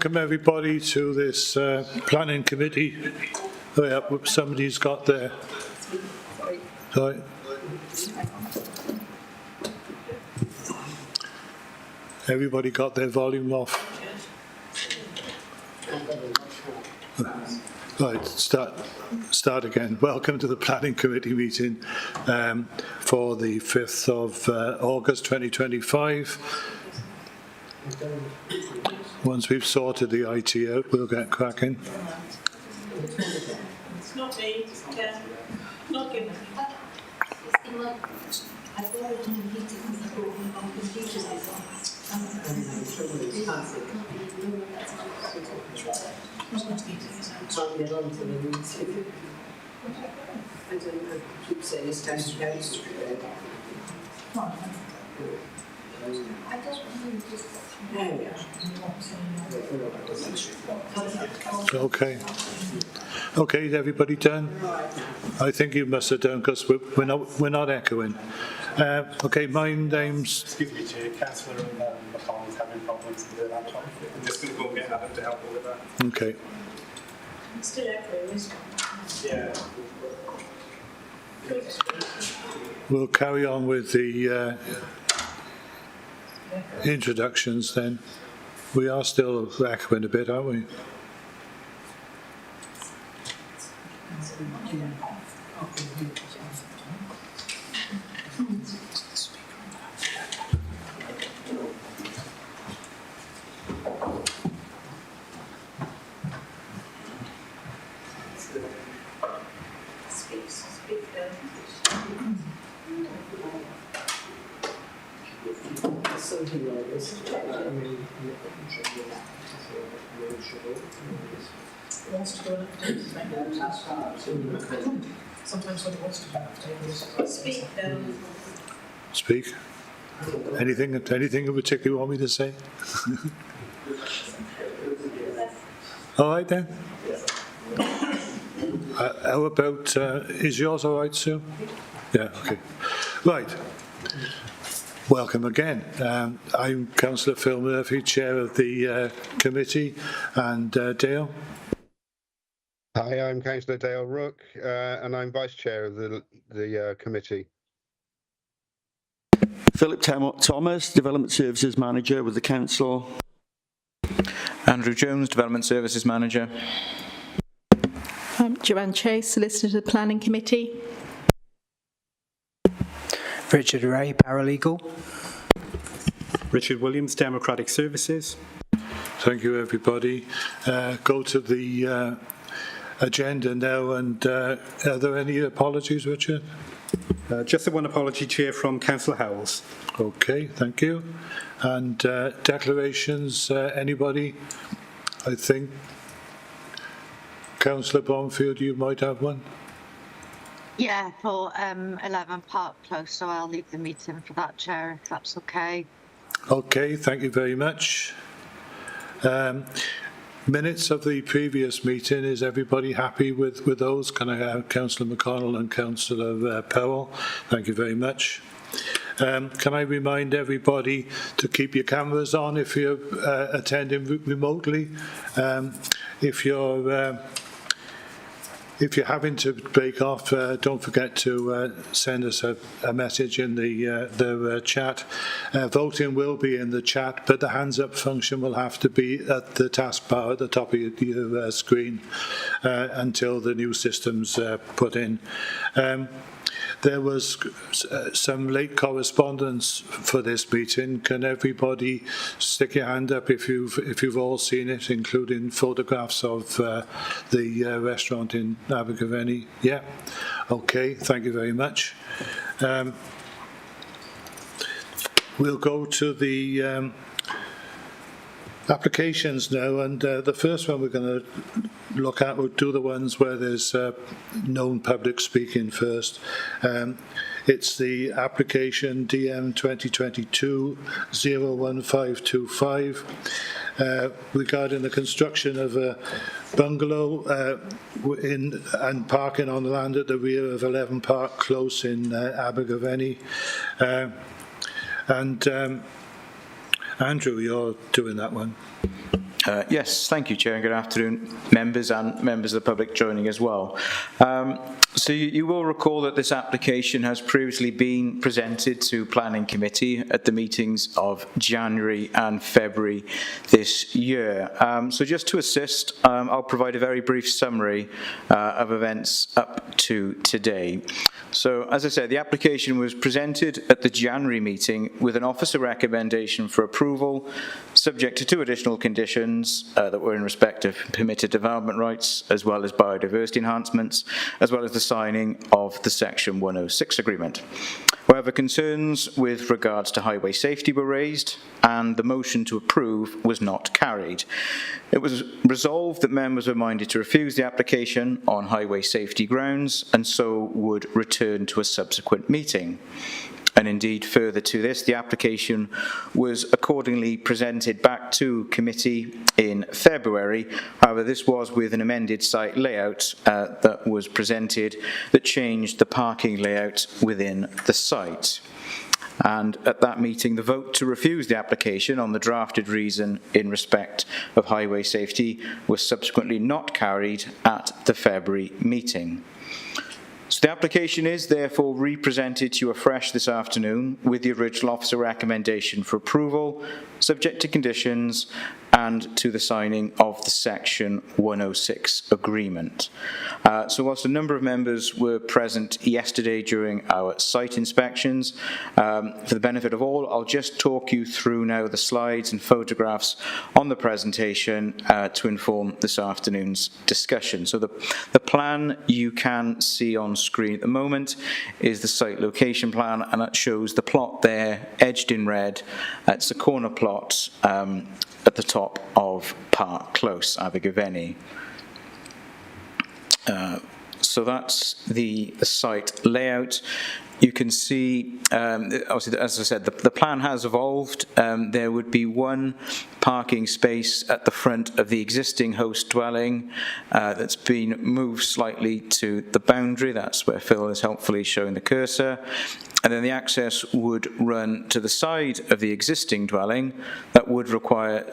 Welcome everybody to this planning committee. Oh yeah, somebody's got their. Sorry. Everybody got their volume off. Right, start again. Welcome to the planning committee meeting for the 5th of August 2025. Once we've sorted the IT out, we'll get cracking. It's not me, it's not given. Okay. Okay, is everybody done? I think you must have done because we're not echoing. Okay, my name's. Excuse me, Chair. Councillor McConnell's having problems with their laptop. I'm just going to go get Adam to help her with that. Okay. It's still echoing, isn't it? Yeah. We'll carry on with the introductions then. We are still echoing a bit, aren't we? Wants to do an update. Sometimes when it wants to do an update, Speak. Anything in particular you want me to say? All right then. How about, is yours all right, Sue? Yeah, okay. Right. Welcome again. I'm Councillor Phil Murphy, Chair of the committee, and Dale. Hi, I'm Councillor Dale Rook, and I'm Vice Chair of the committee. Philip Thomas, Development Services Manager with the Council. Andrew Jones, Development Services Manager. Joanne Chase, Solicitor to the Planning Committee. Richard Ray, Paralegal. Richard Williams, Democratic Services. Thank you, everybody. Go to the agenda now, and are there any apologies, Richard? Just the one apology, Chair, from Councillor Howells. Okay, thank you. And declarations, anybody? I think Councillor Bromfield, you might have one. Yeah, for 11 Park Close, so I'll leave the meeting for that, Chair, if that's okay. Okay, thank you very much. Minutes of the previous meeting, is everybody happy with those? Can I have Councillor McConnell and Councillor Powell? Thank you very much. Can I remind everybody to keep your cameras on if you're attending remotely? If you're having to break off, don't forget to send us a message in the chat. Voting will be in the chat, but the hands up function will have to be at the taskbar at the top of your screen until the new system's put in. There was some late correspondence for this meeting. Can everybody stick your hand up if you've all seen it, including photographs of the restaurant in Abergavenny? Yeah. Okay. Thank you very much. We'll go to the applications now, and the first one we're going to look at, we'll do the ones where there's known public speaking first. It's the application DM 2022-01525 regarding the construction of a bungalow and parking on the land at the rear of 11 Park Close in Abergavenny. And Andrew, you're doing that one. Yes, thank you, Chair, and good afternoon, members and members of the public joining as well. So you will recall that this application has previously been presented to Planning Committee at the meetings of January and February this year. So just to assist, I'll provide a very brief summary of events up to today. So, as I said, the application was presented at the January meeting with an officer recommendation for approval, subject to 2 additional conditions that were in respect of permitted development rights, as well as biodiversity enhancements, as well as the signing of the Section 106 agreement. However, concerns with regards to highway safety were raised, and the motion to approve was not carried. It was resolved that members were minded to refuse the application on highway safety grounds, and so would return to a subsequent meeting. And indeed, further to this, the application was accordingly presented back to committee in February. However, this was with an amended site layout that was presented that changed the parking layout within the site. And at that meeting, the vote to refuse the application on the drafted reason in respect of highway safety was subsequently not carried at the February meeting. So the application is therefore re-presented to you afresh this afternoon with the original officer recommendation for approval, subject to conditions and to the signing of the Section 106 agreement. So whilst a number of members were present yesterday during our site inspections, for the benefit of all, I'll just talk you through now the slides and photographs on the presentation to inform this afternoon's discussion. So the plan you can see on screen at the moment is the site location plan, and that shows the plot there edged in red. It's a corner plot at the top of Park Close, Abergavenny. So that's the site layout. You can see, obviously, as I said, the plan has evolved. There would be 1 parking space at the front of the existing host dwelling that's been moved slightly to the boundary. That's where Phil is helpfully showing the cursor. And then the access would run to the side of the existing dwelling. That would require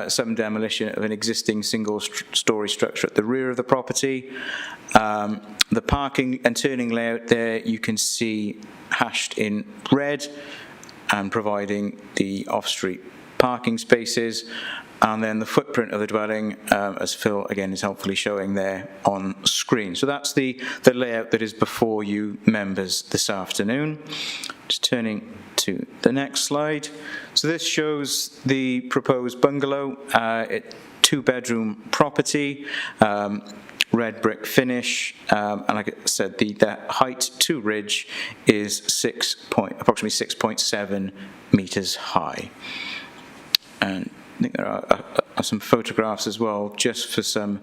some demolition of an existing single-storey structure at the rear of the property. The parking and turning layout there you can see hashed in red and providing the off-street parking spaces, and then the footprint of the dwelling, as Phil again is helpfully showing there on screen. So that's the layout that is before you members this afternoon. Just turning to the next slide. So this shows the proposed bungalow, 2-bedroom property, red brick finish, and like I said, the height to ridge is approximately 6.7 metres high. And I think there are some photographs as well, just for some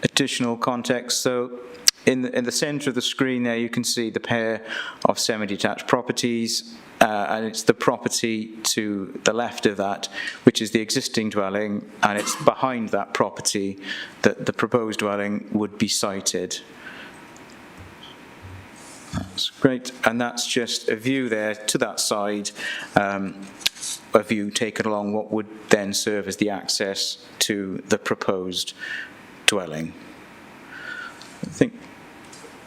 additional context. So in the centre of the screen there, you can see the pair of semi-detached properties, and it's the property to the left of that, which is the existing dwelling, and it's behind that property that the proposed dwelling would be sited. That's great, and that's just a view there to that side, a view taken along what would then serve as the access to the proposed dwelling. I think,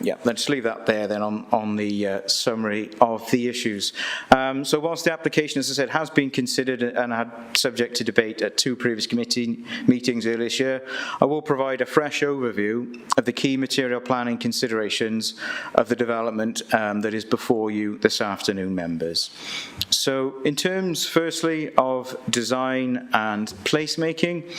yeah, let's leave that there then on the summary of the issues. So whilst the application, as I said, has been considered and had subject to debate at 2 previous committee meetings earlier this year, I will provide a fresh overview of the key material planning considerations of the development that is before you this afternoon, members. So in terms, firstly, of design and placemaking,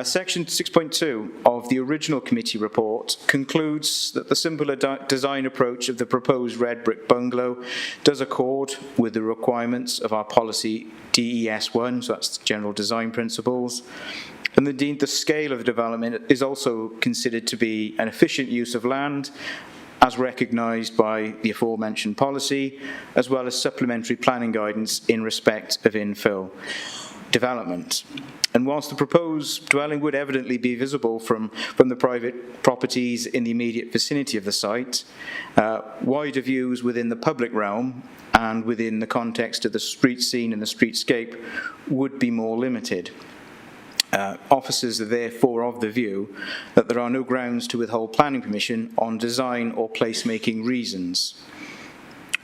Section 6.2 of the original committee report concludes that the simpler design approach of the proposed red brick bungalow does accord with the requirements of our policy DES1, so that's General Design Principles. And indeed, the scale of the development is also considered to be an efficient use of land, as recognised by the aforementioned policy, as well as supplementary planning guidance in respect of infill development. And whilst the proposed dwelling would evidently be visible from the private properties in the immediate vicinity of the site, wider views within the public realm and within the context of the street scene and the streetscape would be more limited. Officers are therefore of the view that there are no grounds to withhold planning permission on design or placemaking reasons.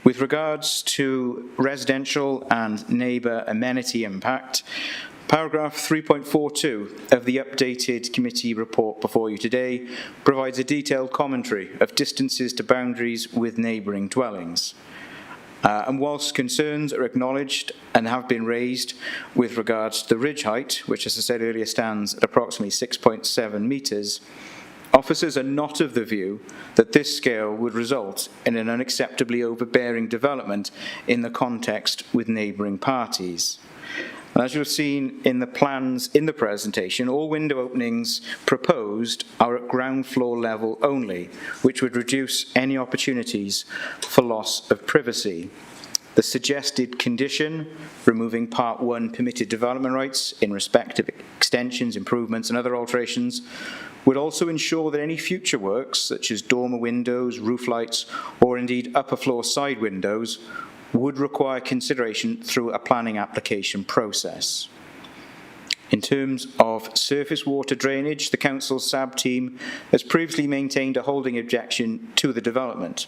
With regards to residential and neighbour amenity impact, paragraph 3.42 of the updated committee report before you today provides a detailed commentary of distances to boundaries with neighbouring dwellings. And whilst concerns are acknowledged and have been raised with regards to the ridge height, which as I said earlier stands at approximately 6.7 metres, officers are not of the view that this scale would result in an unacceptably overbearing development in the context with neighbouring parties. And as you've seen in the plans in the presentation, all window openings proposed are at ground floor level only, which would reduce any opportunities for loss of privacy. The suggested condition, removing Part 1 permitted development rights in respect of extensions, improvements and other alterations, would also ensure that any future works, such as dormer windows, roof lights, or indeed upper floor side windows, would require consideration through a planning application process. In terms of surface water drainage, the Council's SAB team has previously maintained a holding objection to the development.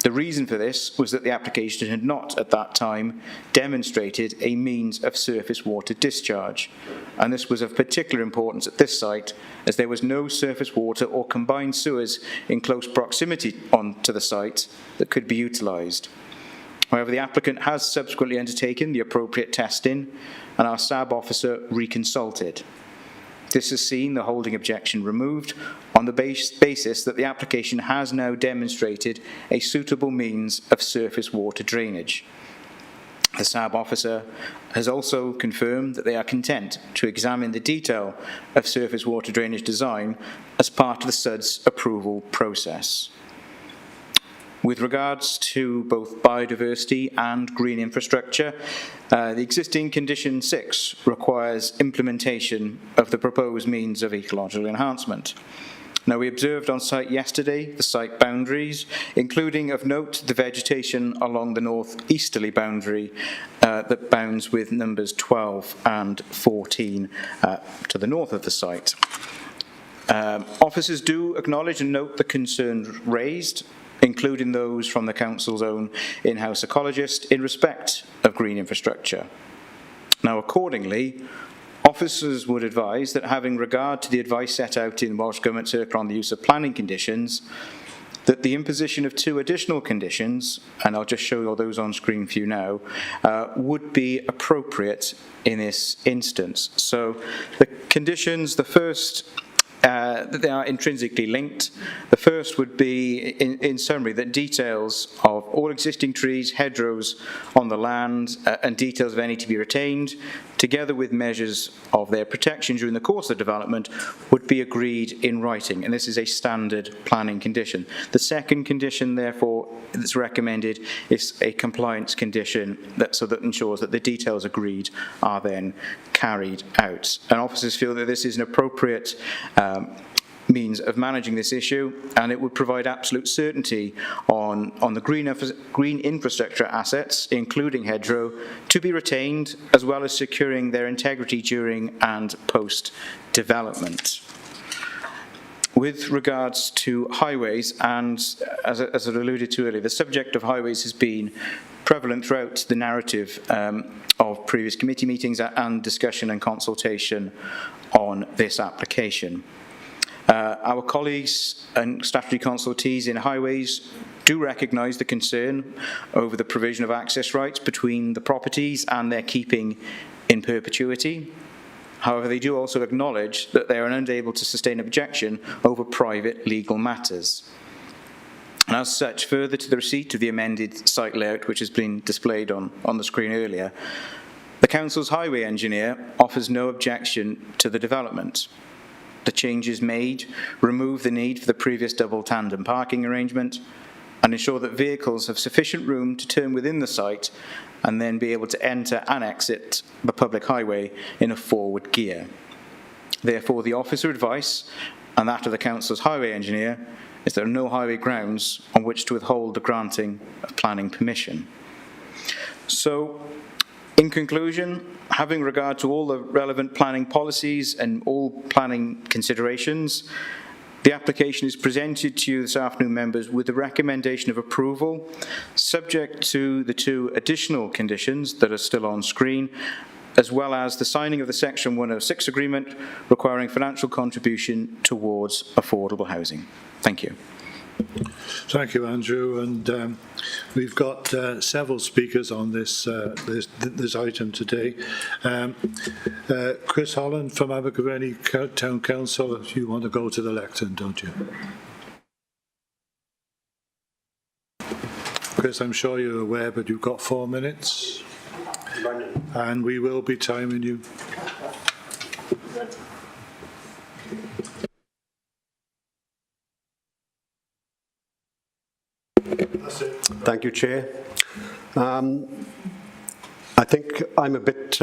The reason for this was that the application had not, at that time, demonstrated a means of surface water discharge, and this was of particular importance at this site as there was no surface water or combined sewers in close proximity to the site that could be utilised. However, the applicant has subsequently undertaken the appropriate testing and our SAB officer reconsulted. This has seen the holding objection removed on the basis that the application has now demonstrated a suitable means of surface water drainage. The SAB officer has also confirmed that they are content to examine the detail of surface water drainage design as part of the SUD's approval process. With regards to both biodiversity and green infrastructure, the existing Condition 6 requires implementation of the proposed means of ecological enhancement. Now, we observed on site yesterday the site boundaries, including of note the vegetation along the north-easterly boundary that bounds with numbers 12 and 14 to the north of the site. Officers do acknowledge and note the concerns raised, including those from the Council's own in-house ecologist in respect of green infrastructure. Now, accordingly, officers would advise that, having regard to the advice set out in Welsh Government Circular on the use of planning conditions, that the imposition of 2 additional conditions, and I'll just show you all those on screen for you now, would be appropriate in this instance. So the conditions, the first, they are intrinsically linked. The first would be, in summary, that details of all existing trees, hedgerows on the land, and details of any to be retained, together with measures of their protection during the course of the development, would be agreed in writing, and this is a standard planning condition. The second condition, therefore, that's recommended is a compliance condition that ensures that the details agreed are then carried out. And officers feel that this is an appropriate means of managing this issue, and it would provide absolute certainty on the green infrastructure assets, including hedgerow, to be retained, as well as securing their integrity during and post-development. With regards to highways, and as I alluded to earlier, the subject of highways has been prevalent throughout the narrative of previous committee meetings and discussion and consultation on this application. Our colleagues and statutory consultees in highways do recognise the concern over the provision of access rights between the properties and their keeping in perpetuity. However, they do also acknowledge that they are unable to sustain objection over private legal matters. And as such, further to the receipt of the amended site layout, which has been displayed on the screen earlier, the Council's highway engineer offers no objection to the development. The changes made remove the need for the previous double tandem parking arrangement and ensure that vehicles have sufficient room to turn within the site and then be able to enter and exit the public highway in a forward gear. Therefore, the officer advice and that of the Council's highway engineer is there are no highway grounds on which to withhold the granting of planning permission. So, In conclusion, having regard to all the relevant planning policies and all planning considerations, the application is presented to you this afternoon, members, with the recommendation of approval, subject to the 2 additional conditions that are still on screen, as well as the signing of the Section 106 agreement requiring financial contribution towards affordable housing. Thank you. Thank you, Andrew. And we've got several speakers on this item today. Chris Holland from Abergavenny Town Council. You want to go to the lectern, don't you? Chris, I'm sure you're aware, but you've got 4 minutes. And we will be timing you. Thank you, Chair. I think I'm a bit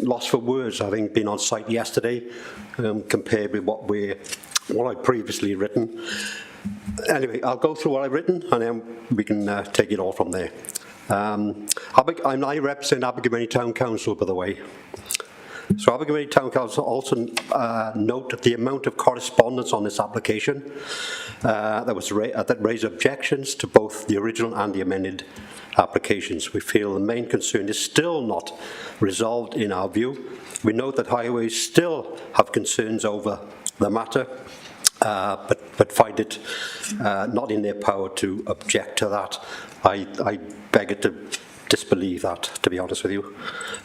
lost for words, having been on site yesterday, compared with what I'd previously written. Anyway, I'll go through what I've written, and then we can take it all from there. I represent Abergavenny Town Council, by the way. So Abergavenny Town Council also note that the amount of correspondence on this application that raised objections to both the original and the amended applications. We feel the main concern is still not resolved in our view. We note that Highways still have concerns over the matter, but find it not in their power to object to that. I beg it to disbelieve that, to be honest with you.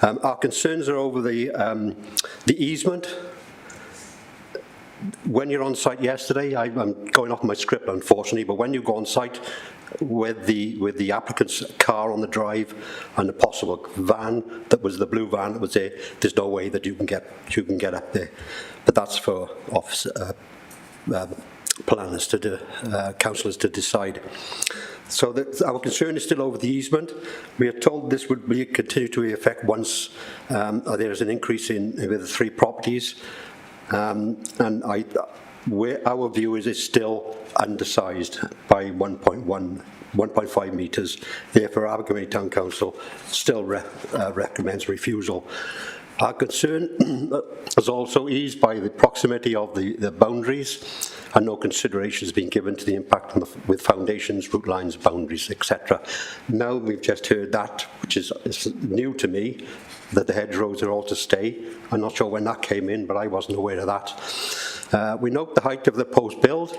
Our concerns are over the easement. When you're on site yesterday, I'm going off my script unfortunately, but when you go on site with the applicant's car on the drive and the possible van that was the blue van that was there, there's no way that you can get up there. But that's for officer planners councillors to decide. So our concern is still over the easement. We are told this would continue to be effect once there is an increase with the 3 properties. And our view is it's still undersized by 1.5 metres. Therefore, Abergavenny Town Council still recommends refusal. Our concern is also eased by the proximity of the boundaries, and no consideration has been given to the impact with foundations, route lines, boundaries, etc. Now we've just heard that, which is new to me, that the hedgerows are all to stay. I'm not sure when that came in, but I wasn't aware of that. We note the height of the post build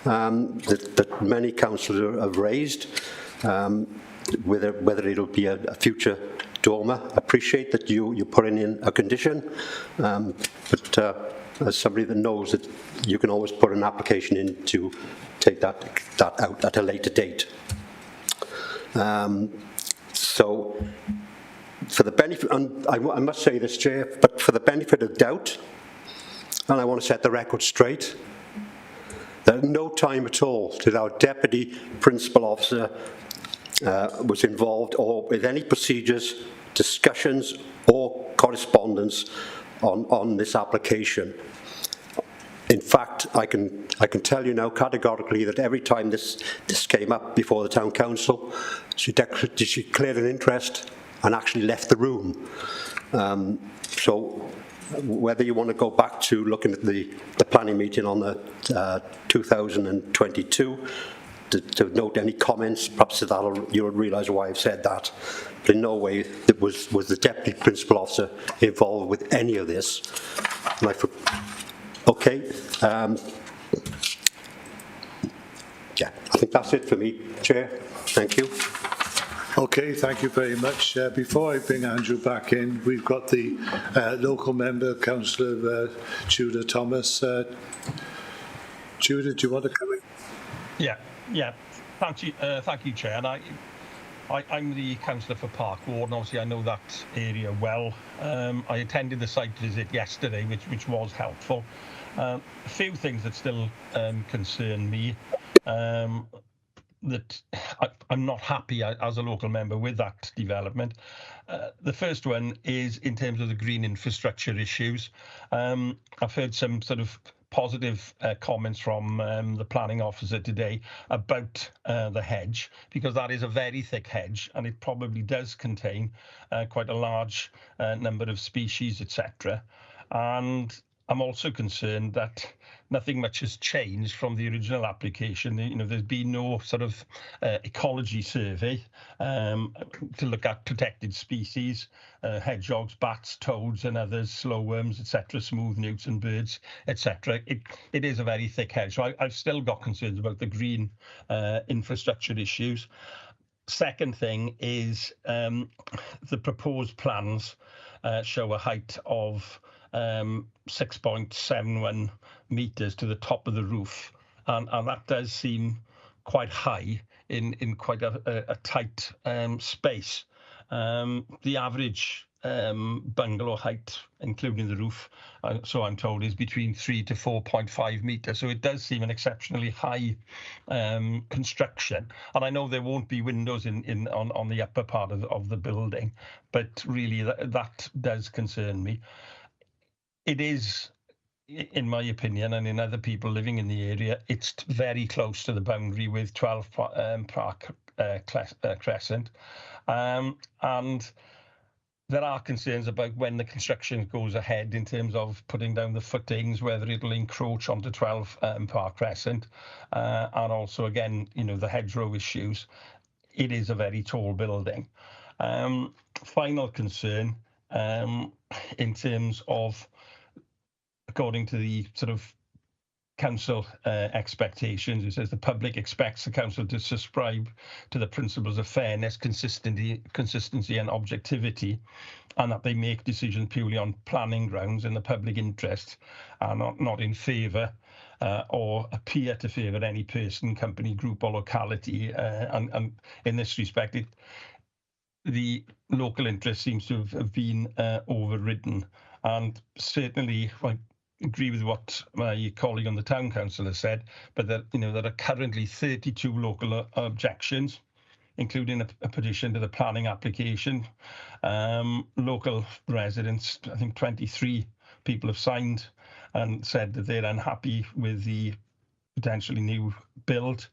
that many councillors have raised, whether it'll be a future dormer. Appreciate that you put in a condition, but as somebody that knows that you can always put an application in to take that out at a later date. So for the benefit, and I must say this, Chair, but for the benefit of doubt, and I want to set the record straight, that at no time at all did our Deputy Principal Officer was involved or with any procedures, discussions or correspondence on this application. In fact, I can tell you now categorically that every time this came up before the Town Council, she declared an interest and actually left the room. So whether you want to go back to looking at the planning meeting on the 2022 to note any comments, perhaps you'll realise why I've said that. But in no way was the Deputy Principal Officer involved with any of this. Okay. Yeah, I think that's it for me, Chair. Thank you. Okay, thank you very much. Before I bring Andrew back in, we've got the local member, Councillor Tudor Thomas. Tudor, do you want to come in? Yeah. Thank you, Chair. And I'm the councillor for Park Ward, and obviously I know that area well. I attended the site visit yesterday, which was helpful. A few things that still concern me. That I'm not happy as a local member with that development. The first one is in terms of the green infrastructure issues. I've heard some sort of positive comments from the planning officer today about the hedge, because that is a very thick hedge and it probably does contain quite a large number of species, etc. And I'm also concerned that nothing much has changed from the original application. You know, there's been no sort of ecology survey to look at protected species, hedgehogs, bats, toads and others, slowworms, etc., smooth newts and birds, etc. It is a very thick hedge. So I've still got concerns about the green infrastructure issues. Second thing is the proposed plans show a height of 6.71 metres to the top of the roof, and that does seem quite high in quite a tight space. The average bungalow height, including the roof, so I'm told, is between 3 to 4.5 metres. So it does seem an exceptionally high construction. And I know there won't be windows on the upper part of the building, but really that does concern me. It is, in my opinion, and in other people living in the area, it's very close to the boundary with 12 Park Crescent. And there are concerns about when the construction goes ahead in terms of putting down the footings, whether it'll encroach onto 12 Park Crescent, and also, again, you know, the hedgerow issues. It is a very tall building. Final concern in terms of, according to the sort of council expectations, it says the public expects the council to subscribe to the principles of fairness, consistency and objectivity, and that they make decisions purely on planning grounds in the public interest, and not in favour or appear to favour any person, company, group or locality. And in this respect, the local interest seems to have been overridden. And certainly, I agree with what my colleague on the town council has said, but that, you know, there are currently 32 local objections, including a petition to the planning application. Local residents, I think 23 people have signed and said that they're unhappy with the potentially new build.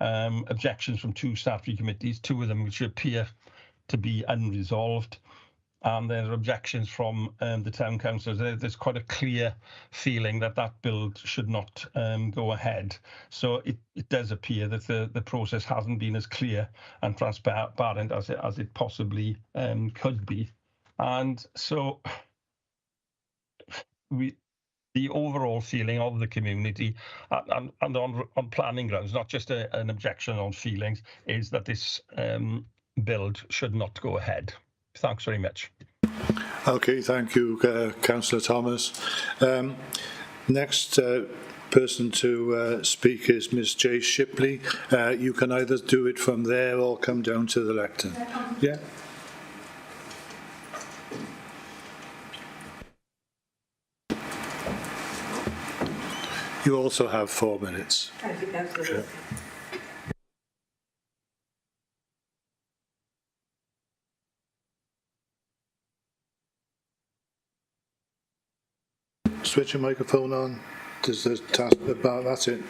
Objections from 2 statutory committees, 2 of them which appear to be unresolved. And there are objections from the town council. There's quite a clear feeling that that build should not go ahead. So it does appear that the process hasn't been as clear and transparent as it possibly could be. And so the overall feeling of the community and on planning grounds, not just an objection on feelings, is that this build should not go ahead. Thanks very much. Okay, thank you, Councillor Thomas. Next person to speak is Ms. Jay Shipley. You can either do it from there or come down to the lectern. Yeah. You also have 4 minutes. Thank you, Councillor. Sure. Switch your microphone on. Does the task about that's it?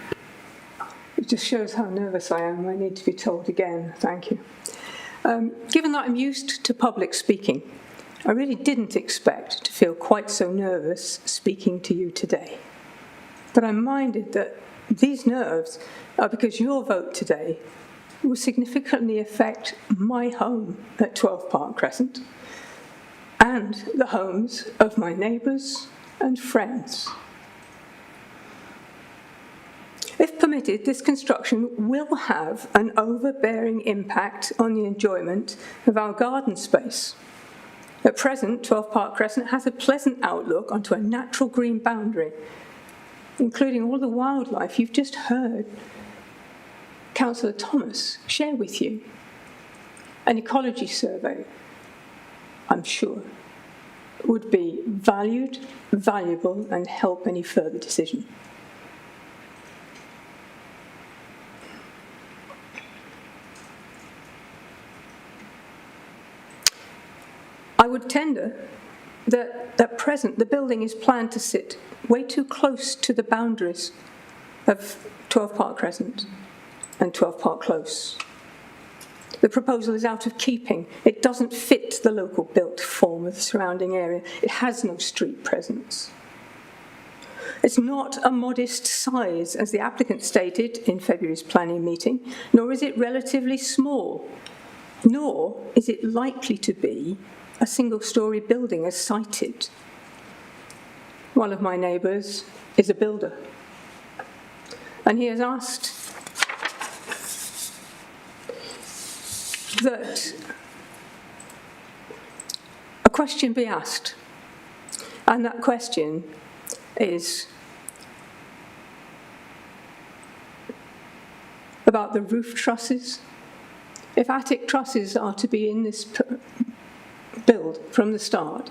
It just shows how nervous I am. I need to be told again. Thank you. Given that I'm used to public speaking, I really didn't expect to feel quite so nervous speaking to you today. But I'm minded that these nerves are because your vote today will significantly affect my home at 12 Park Crescent and the homes of my neighbours and friends. If permitted, this construction will have an overbearing impact on the enjoyment of our garden space. At present, 12 Park Crescent has a pleasant outlook onto a natural green boundary, including all the wildlife you've just heard Councillor Thomas share with you. An ecology survey, I'm sure, would be valued, valuable, and help any further decision. I would tender that at present the building is planned to sit way too close to the boundaries of 12 Park Crescent and 12 Park Close. The proposal is out of keeping. It doesn't fit the local built form of the surrounding area. It has no street presence. It's not a modest size, as the applicant stated in February's planning meeting, nor is it relatively small, nor is it likely to be a single-storey building as cited. One of my neighbours is a builder, and he has asked that a question be asked, and that question is about the roof trusses. If attic trusses are to be in this build from the start,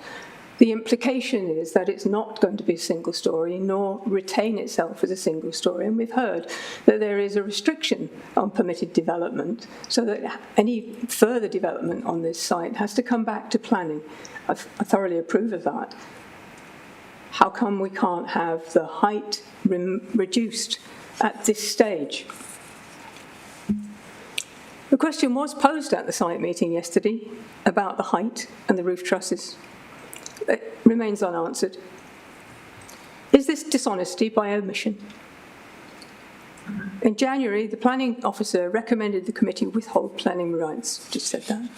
the implication is that it's not going to be a single storey nor retain itself as a single storey. And we've heard that there is a restriction on permitted development, so that any further development on this site has to come back to planning. I thoroughly approve of that. How come we can't have the height reduced at this stage? The question was posed at the site meeting yesterday about the height and the roof trusses. It remains unanswered. Is this dishonesty by omission? In January, the planning officer recommended the committee withhold planning rights. Just said that.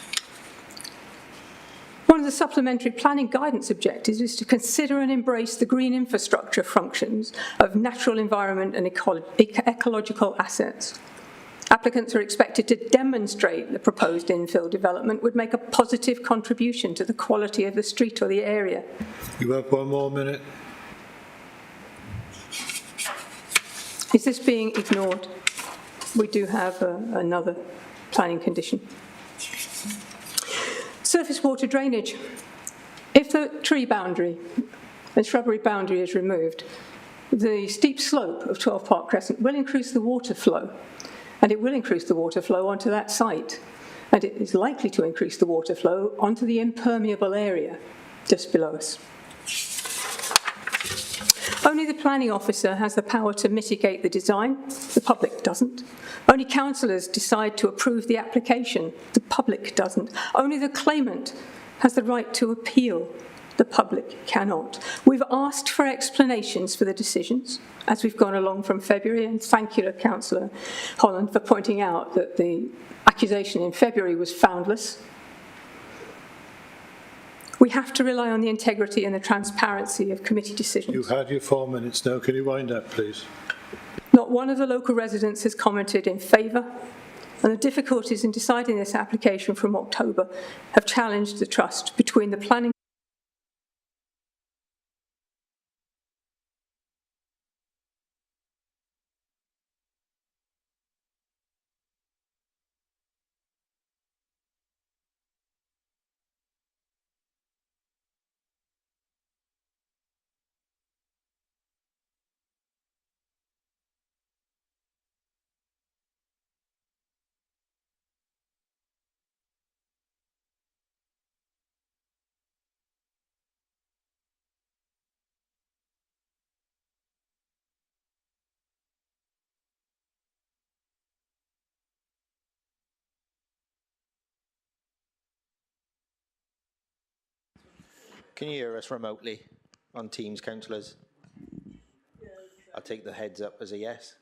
One of the supplementary planning guidance objectives is to consider and embrace the green infrastructure functions of natural environment and ecological assets. Applicants are expected to demonstrate the proposed infill development would make a positive contribution to the quality of the street or the area. You have 1 more minute. Is this being ignored? We do have another planning condition. Surface water drainage. If the tree boundary and shrubbery boundary is removed, the steep slope of 12 Park Crescent will increase the water flow, and it will increase the water flow onto that site, and it is likely to increase the water flow onto the impermeable area just below us. Only the planning officer has the power to mitigate the design. The public doesn't. Only councillors decide to approve the application. The public doesn't. Only the claimant has the right to appeal. The public cannot. We've asked for explanations for the decisions as we've gone along from February, and thank you to Councillor Holland for pointing out that the accusation in February was foundless. We have to rely on the integrity and the transparency of committee decisions. You've had your 4 minutes now. Can you wind up, please? Not one of the local residents has commented in favour, and the difficulties in deciding this application from October have challenged the trust between the planning. Can you hear us remotely on Teams, councillors? I'll take the heads up as a yes.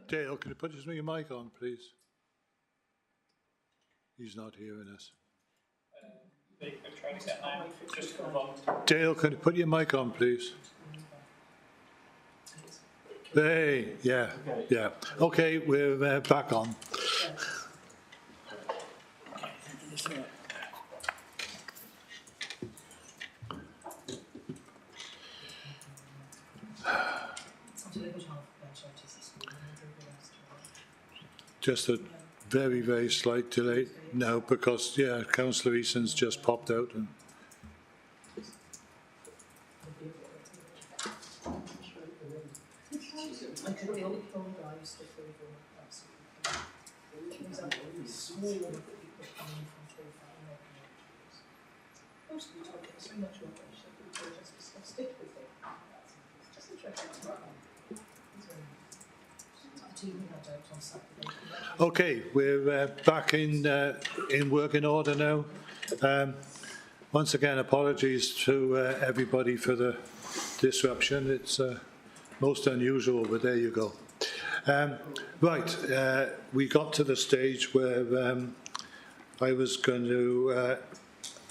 Dale, can you put your mic on, please? He's not hearing us. Dale, can you put your mic on, please? Hey, yeah. Okay, we're back on. Just a very, very slight delay now because, yeah, Councillor Eason's just popped out. And the only phone drives the swarm of people coming from 12 hour communities. Most of the time, it's very much your question, people just discussed it with them. It's just interesting to know. Okay, we're back in working order now. Once again, apologies to everybody for the disruption. It's most unusual, but there you go. Right, we got to the stage where I was going to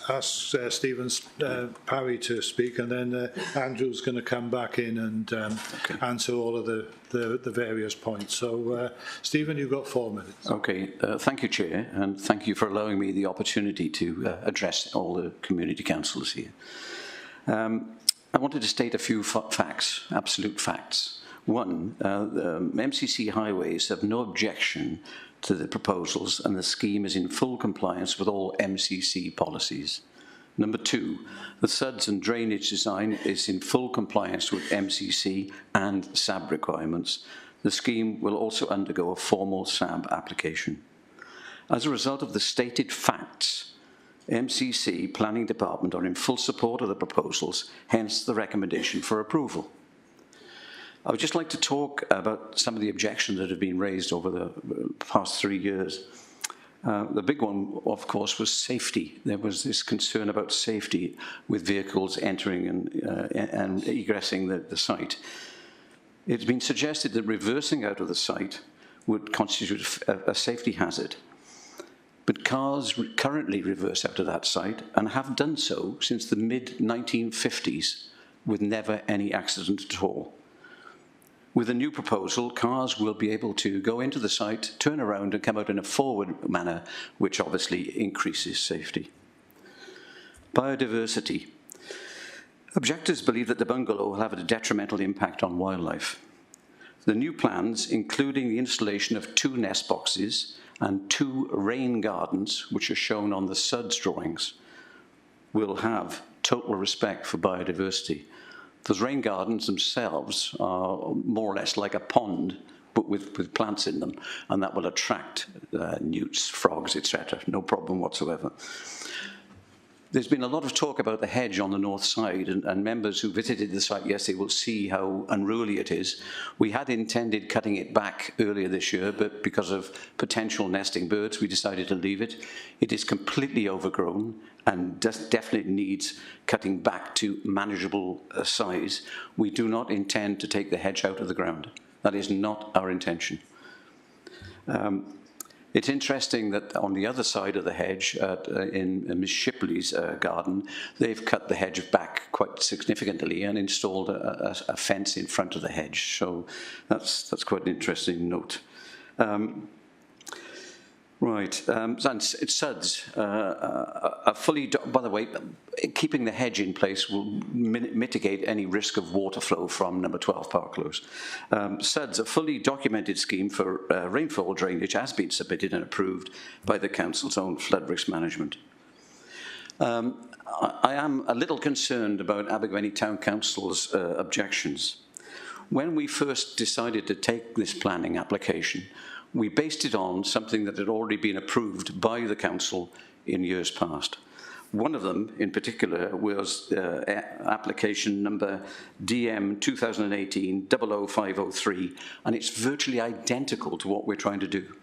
ask Stephen Parry to speak, and then Andrew's going to come back in and answer all of the various points. So, Stephen, you've got 4 minutes. Okay, thank you, Chair, and thank you for allowing me the opportunity to address all the community councillors here. I wanted to state a few facts, absolute facts. One, MCC Highways have no objection to the proposals, and the scheme is in full compliance with all MCC policies. Number 2, the SUDS and drainage design is in full compliance with MCC and SAB requirements. The scheme will also undergo a formal SAB application. As a result of the stated facts, MCC Planning Department are in full support of the proposals, hence the recommendation for approval. I would just like to talk about some of the objections that have been raised over the past 3 years. The big one, of course, was safety. There was this concern about safety with vehicles entering and egressing the site. It's been suggested that reversing out of the site would constitute a safety hazard. But cars currently reverse out of that site and have done so since the mid-1950s with never any accident at all. With a new proposal, cars will be able to go into the site, turn around and come out in a forward manner, which obviously increases safety. Biodiversity. Objectors believe that the bungalow will have a detrimental impact on wildlife. The new plans, including the installation of 2 nest boxes and 2 rain gardens, which are shown on the SUDS drawings, will have total respect for biodiversity. Those rain gardens themselves are more or less like a pond, but with plants in them, and that will attract newts, frogs, etc. No problem whatsoever. There's been a lot of talk about the hedge on the north side, and members who visited the site yesterday will see how unruly it is. We had intended cutting it back earlier this year, but because of potential nesting birds, we decided to leave it. It is completely overgrown and definitely needs cutting back to manageable size. We do not intend to take the hedge out of the ground. That is not our intention. It's interesting that on the other side of the hedge, in Ms. Shipley's garden, they've cut the hedge back quite significantly and installed a fence in front of the hedge. So that's quite an interesting note. Right, and it's SUDS. By the way, keeping the hedge in place will mitigate any risk of water flow from number 12 Park Close. SUDS, a fully documented scheme for rainfall drainage, has been submitted and approved by the Council's own flood risk management. I am a little concerned about Abergavenny Town Council's objections. When we first decided to take this planning application, we based it on something that had already been approved by the council in years past. One of them, in particular, was application number DM 2018-00503, and it's virtually identical to what we're trying to do.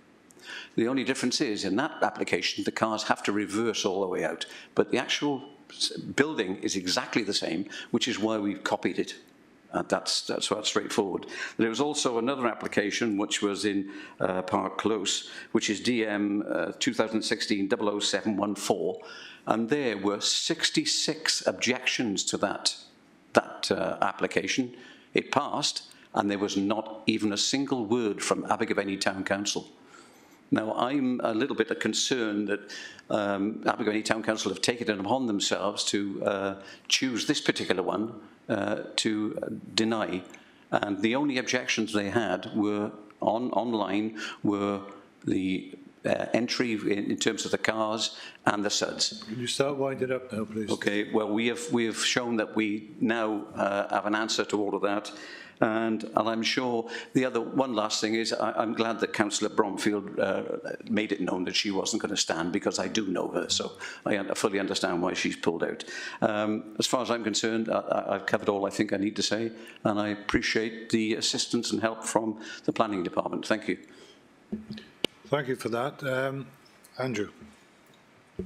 The only difference is, in that application, the cars have to reverse all the way out, but the actual building is exactly the same, which is why we've copied it. That's quite straightforward. There was also another application which was in Park Close, which is DM 2016-00714, and there were 66 objections to that application. It passed, and there was not even a single word from Abergavenny Town Council. Now, I'm a little bit concerned that Abergavenny Town Council have taken it upon themselves to choose this particular one to deny. And the only objections they had were online were the entry in terms of the cars and the suds. Can you start winding up now, please? Okay, well, we have shown that we now have an answer to all of that. And I'm sure one last thing is I'm glad that Councillor Bromfield made it known that she wasn't going to stand, because I do know her, so I fully understand why she's pulled out. As far as I'm concerned, I've covered all I think I need to say, and I appreciate the assistance and help from the Planning Department. Thank you. Thank you for that. Andrew.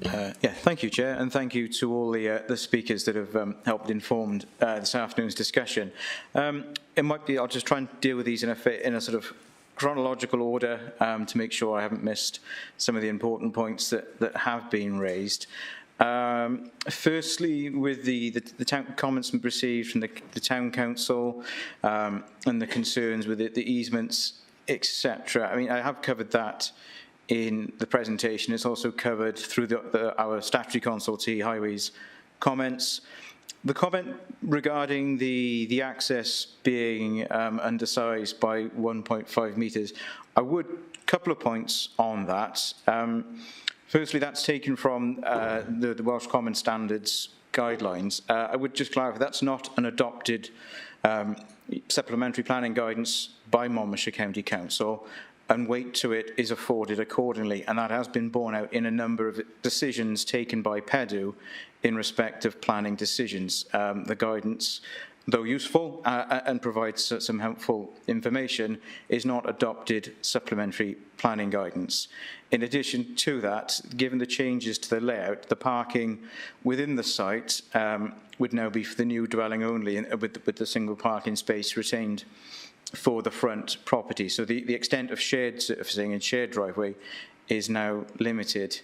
Thank you, Chair, and thank you to all the speakers that have helped informed this afternoon's discussion. It might be, I'll just try and deal with these in a sort of chronological order to make sure I haven't missed some of the important points that have been raised. Firstly, with the town comments received from the Town Council and the concerns with the easements, etc. I mean, I have covered that in the presentation. It's also covered through our statutory consultee highways comments. The comment regarding the access being undersized by 1.5 metres, couple of points on that. Firstly, that's taken from the Welsh Common Standards guidelines. I would just clarify, that's not an adopted supplementary planning guidance by Monmouthshire County Council, and weight to it is afforded accordingly, and that has been borne out in a number of decisions taken by PEDU in respect of planning decisions. The guidance, though useful and provides some helpful information, is not adopted supplementary planning guidance. In addition to that, given the changes to the layout, the parking within the site would now be for the new dwelling only, with the single parking space retained for the front property. So the extent of shared surfacing and shared driveway is now limited.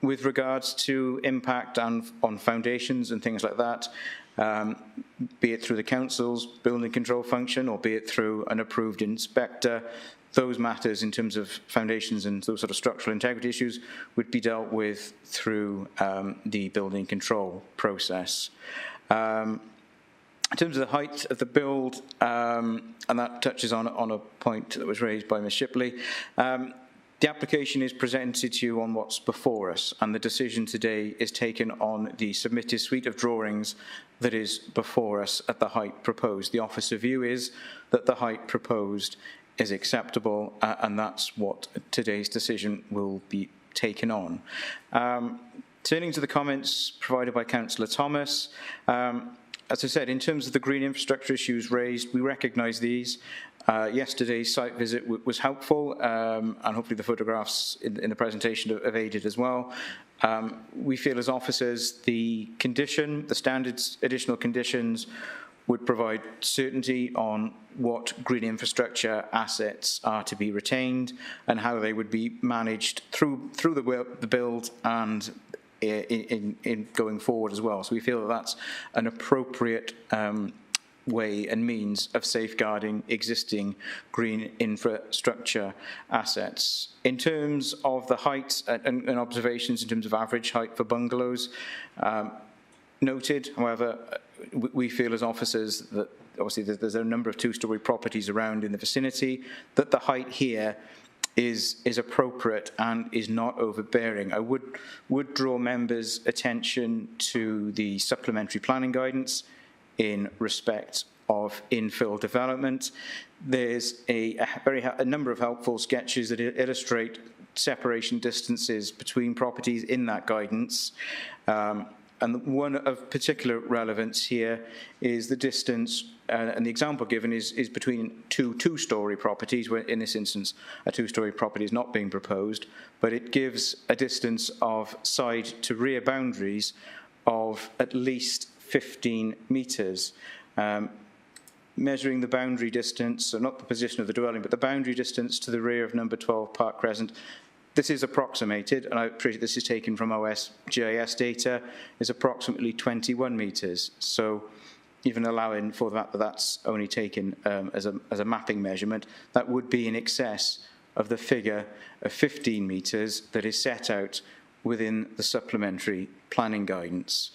With regards to impact on foundations and things like that, be it through the council's building control function or be it through an approved inspector, those matters in terms of foundations and those sort of structural integrity issues would be dealt with through the building control process. In terms of the height of the build, and that touches on a point that was raised by Ms Shipley, the application is presented to you on what's before us, and the decision today is taken on the submitted suite of drawings that is before us at the height proposed. The officer view is that the height proposed is acceptable, and that's what today's decision will be taken on. Turning to the comments provided by Councillor Thomas, as I said, in terms of the green infrastructure issues raised, we recognise these. Yesterday's site visit was helpful, and hopefully the photographs in the presentation have aided as well. We feel as officers the standards additional conditions would provide certainty on what green infrastructure assets are to be retained and how they would be managed through the build and in going forward as well. So we feel that that's an appropriate way and means of safeguarding existing green infrastructure assets. In terms of the height and observations in terms of average height for bungalows, noted, however, we feel as officers that obviously there's a number of two-storey properties around in the vicinity, that the height here is appropriate and is not overbearing. I would draw members' attention to the supplementary planning guidance in respect of infill development. There's a number of helpful sketches that illustrate separation distances between properties in that guidance. And one of particular relevance here is the distance, and the example given is between two-storey properties, where in this instance a two-storey property is not being proposed, but it gives a distance of side to rear boundaries of at least 15 metres. Measuring the boundary distance, so not the position of the dwelling, but the boundary distance to the rear of number 12 Park Crescent. This is approximated, and I appreciate this is taken from OSGIS data, is approximately 21 metres. So even allowing for that, that's only taken as a mapping measurement, that would be in excess of the figure of 15 metres that is set out within the supplementary planning guidance.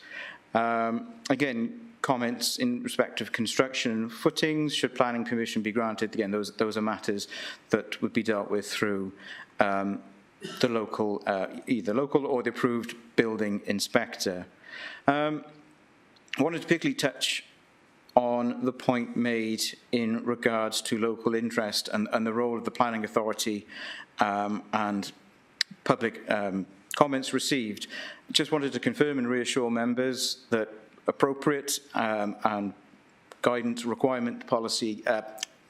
Again, comments in respect of construction and footings, should planning permission be granted? Again, those are matters that would be dealt with through the local, either local or the approved building inspector. I wanted to particularly touch on the point made in regards to local interest and the role of the planning authority and public comments received. Just wanted to confirm and reassure members that appropriate and guidance requirement policy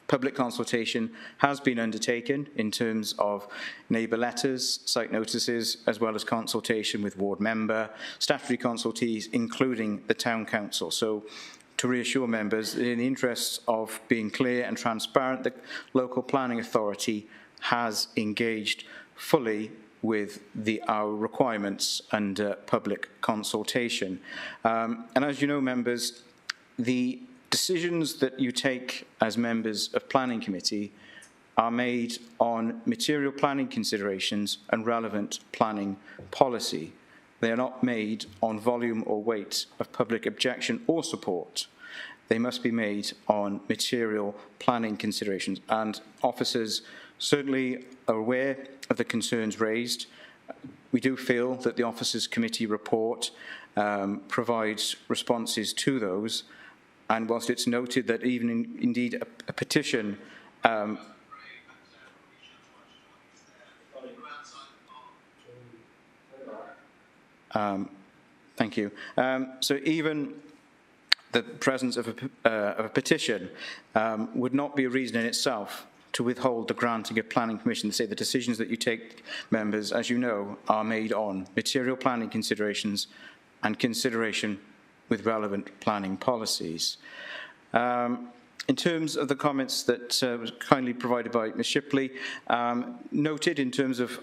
public consultation has been undertaken in terms of neighbour letters, site notices, as well as consultation with ward member, statutory consultees, including the town council. So to reassure members, in the interests of being clear and transparent, the local planning authority has engaged fully with our requirements under public consultation. And as you know, members, the decisions that you take as members of planning committee are made on material planning considerations and relevant planning policy. They are not made on volume or weight of public objection or support. They must be made on material planning considerations, and officers certainly are aware of the concerns raised. We do feel that the Officers Committee report provides responses to those, and whilst it's noted that even indeed a petition thank you. So even the presence of a petition would not be a reason in itself to withhold the granting of planning permission. To say the decisions that you take, members, as you know, are made on material planning considerations and consideration with relevant planning policies. In terms of the comments that was kindly provided by Ms Shipley, noted in terms of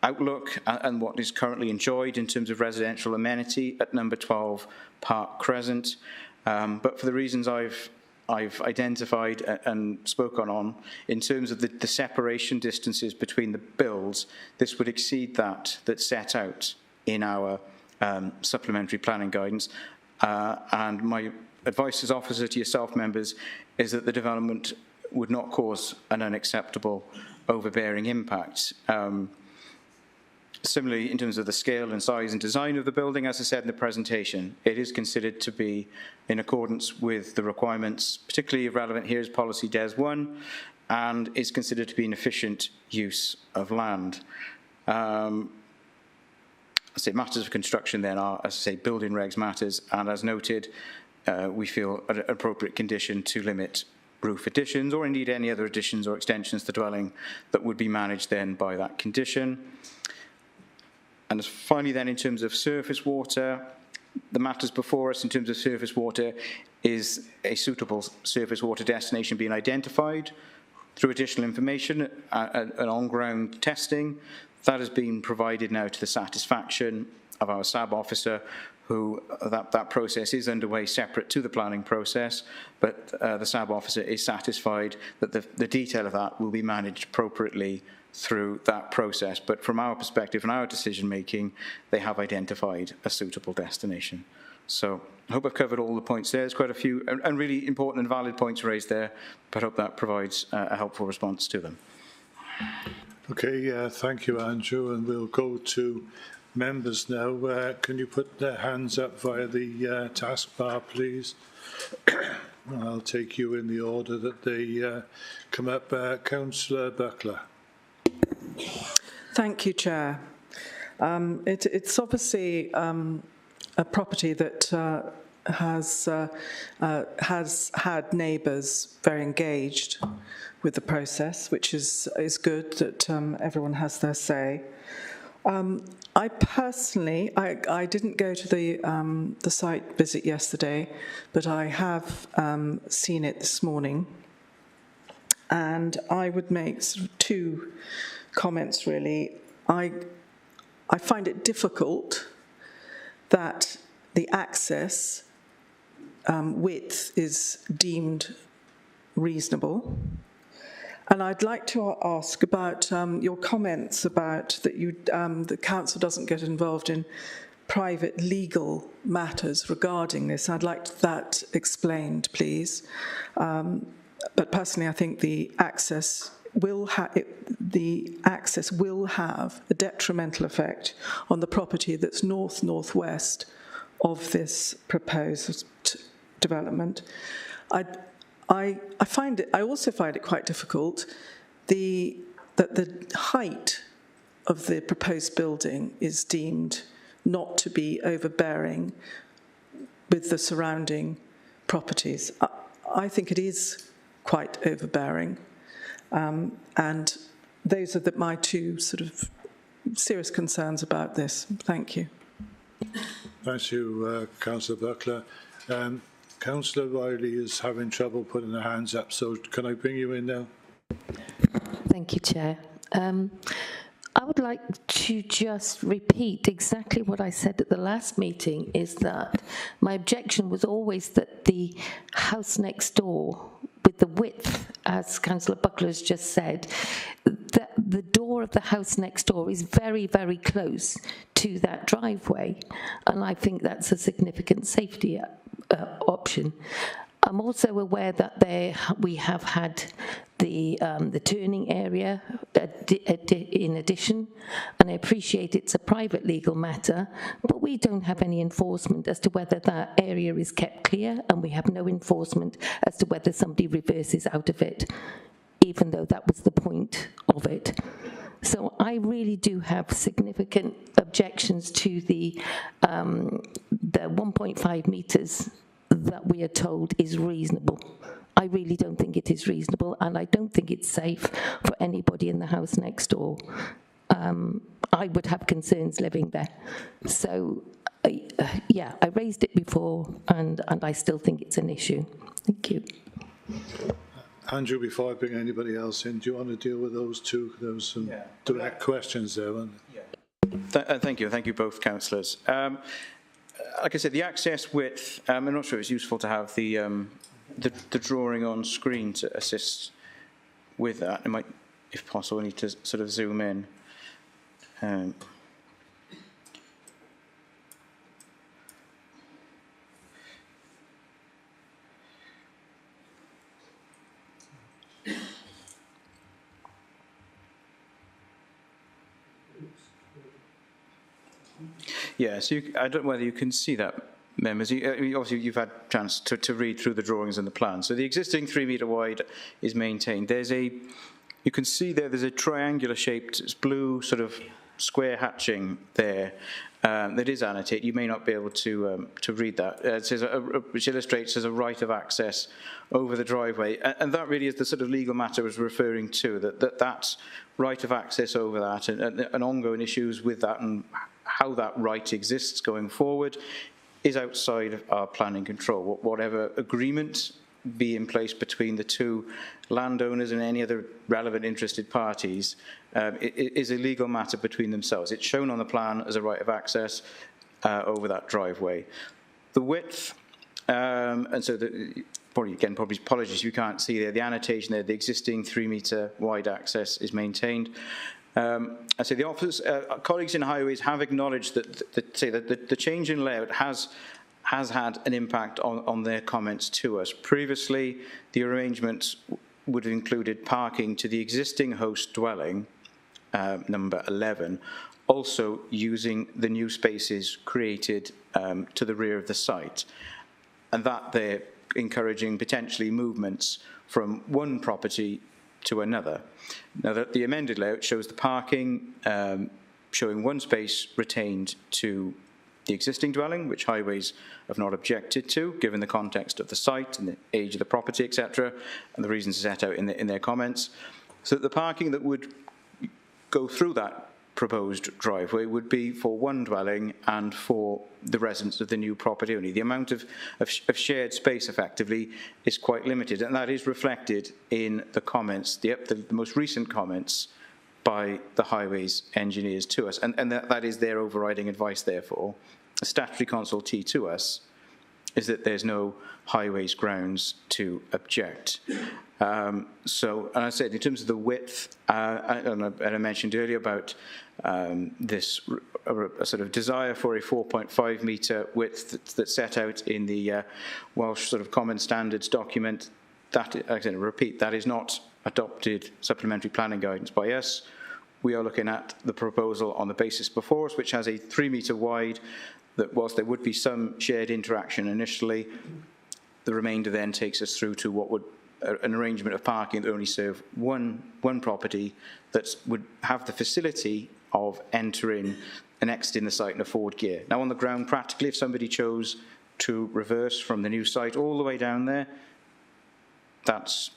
outlook and what is currently enjoyed in terms of residential amenity at number 12 Park Crescent, but for the reasons I've identified and spoken on, in terms of the separation distances between the builds, this would exceed that's set out in our supplementary planning guidance. And my advice as officer to yourself, members, is that the development would not cause an unacceptable overbearing impact. Similarly, in terms of the scale and size and design of the building, as I said in the presentation, it is considered to be in accordance with the requirements, particularly relevant here is policy DES 1, and is considered to be an efficient use of land. I say matters of construction then are, as I say, building regs matters, and as noted, we feel an appropriate condition to limit roof additions or indeed any other additions or extensions to the dwelling that would be managed then by that condition. And finally then, in terms of surface water, the matters before us in terms of surface water is a suitable surface water destination being identified through additional information and on-ground testing. That has been provided now to the satisfaction of our SAB officer, who that process is underway separate to the planning process, but the SAB officer is satisfied that the detail of that will be managed appropriately through that process. But from our perspective and our decision making, they have identified a suitable destination. So I hope I've covered all the points there. There's quite a few and really important and valid points raised there, but I hope that provides a helpful response to them. Okay, thank you, Andrew, and we'll go to members now. Can you put their hands up via the taskbar, please? I'll take you in the order that they come up. Councillor Buckler. Thank you, Chair. It's obviously a property that has had neighbours very engaged with the process, which is good that everyone has their say. I personally, I didn't go to the site visit yesterday, but I have seen it this morning, and I would make sort of two comments really. I find it difficult that the access width is deemed reasonable. And I'd like to ask about your comments about that the council doesn't get involved in private legal matters regarding this. I'd like that explained, please. But personally, I think the access the access will have a detrimental effect on the property that's north-northwest of this proposed development. I also find it quite difficult that the height of the proposed building is deemed not to be overbearing with the surrounding properties. I think it is quite overbearing, and those are my two sort of serious concerns about this. Thank you. Thank you, Councillor Buckler. Councillor Riley is having trouble putting her hands up, so can I bring you in now? Thank you, Chair. I would like to just repeat exactly what I said at the last meeting, is that my objection was always that the house next door, with the width, as Councillor Buckler has just said, that the door of the house next door is very, very close to that driveway, and I think that's a significant safety option. I'm also aware that we have had the turning area in addition, and I appreciate it's a private legal matter, but we don't have any enforcement as to whether that area is kept clear, and we have no enforcement as to whether somebody reverses out of it, even though that was the point of it. So I really do have significant objections to the 1.5 metres that we are told is reasonable. I really don't think it is reasonable, and I don't think it's safe for anybody in the house next door. I would have concerns living there. So, yeah, I raised it before, and I still think it's an issue. Thank you. Andrew, before I bring anybody else in, do you want to deal with those two? There was some direct questions there, weren't there? Thank you both councillors. Like I said, the access width, I'm not sure it's useful to have the drawing on screen to assist with that. It might, if possible, need to sort of zoom in. Yeah, so I don't know whether you can see that, members. Obviously, you've had a chance to read through the drawings and the plan. So the existing 3 metre wide is maintained. You can see there's a triangular shaped blue sort of square hatching there that is annotated. You may not be able to read that. It says which illustrates as a right of access over the driveway, and that really is the sort of legal matter I was referring to. That right of access over that and ongoing issues with that and how that right exists going forward is outside of our planning control. Whatever agreement be in place between the two landowners and any other relevant interested parties is a legal matter between themselves. It's shown on the plan as a right of access over that driveway. The width, and so probably apologies if you can't see there, the annotation there, the existing 3 metre wide access is maintained. I say the office, colleagues in highways have acknowledged that the change in layout has had an impact on their comments to us. Previously, the arrangements would have included parking to the existing host dwelling, number 11, also using the new spaces created to the rear of the site, and that they're encouraging potentially movements from one property to another. Now, the amended layout shows the parking showing one space retained to the existing dwelling, which highways have not objected to, given the context of the site and the age of the property, etc., and the reasons set out in their comments. So that the parking that would go through that proposed driveway would be for one dwelling and for the residents of the new property only. The amount of shared space effectively is quite limited, and that is reflected in the comments, the most recent comments by the highways engineers to us, and that is their overriding advice. Therefore, the statutory consultee to us is that there's no highways grounds to object. So, and I said, in terms of the width, and I mentioned earlier about this a sort of desire for a 4.5 metre width that's set out in the Welsh sort of Common Standards document. That, again, I repeat, that is not adopted supplementary planning guidance by us, we are looking at the proposal on the basis before us, which has a 3 metre wide, that whilst there would be some shared interaction initially, the remainder then takes us through to what would an arrangement of parking that only serve one property that would have the facility of entering and exiting the site in a forward gear. Now on the ground, practically, if somebody chose to reverse from the new site all the way down there, that's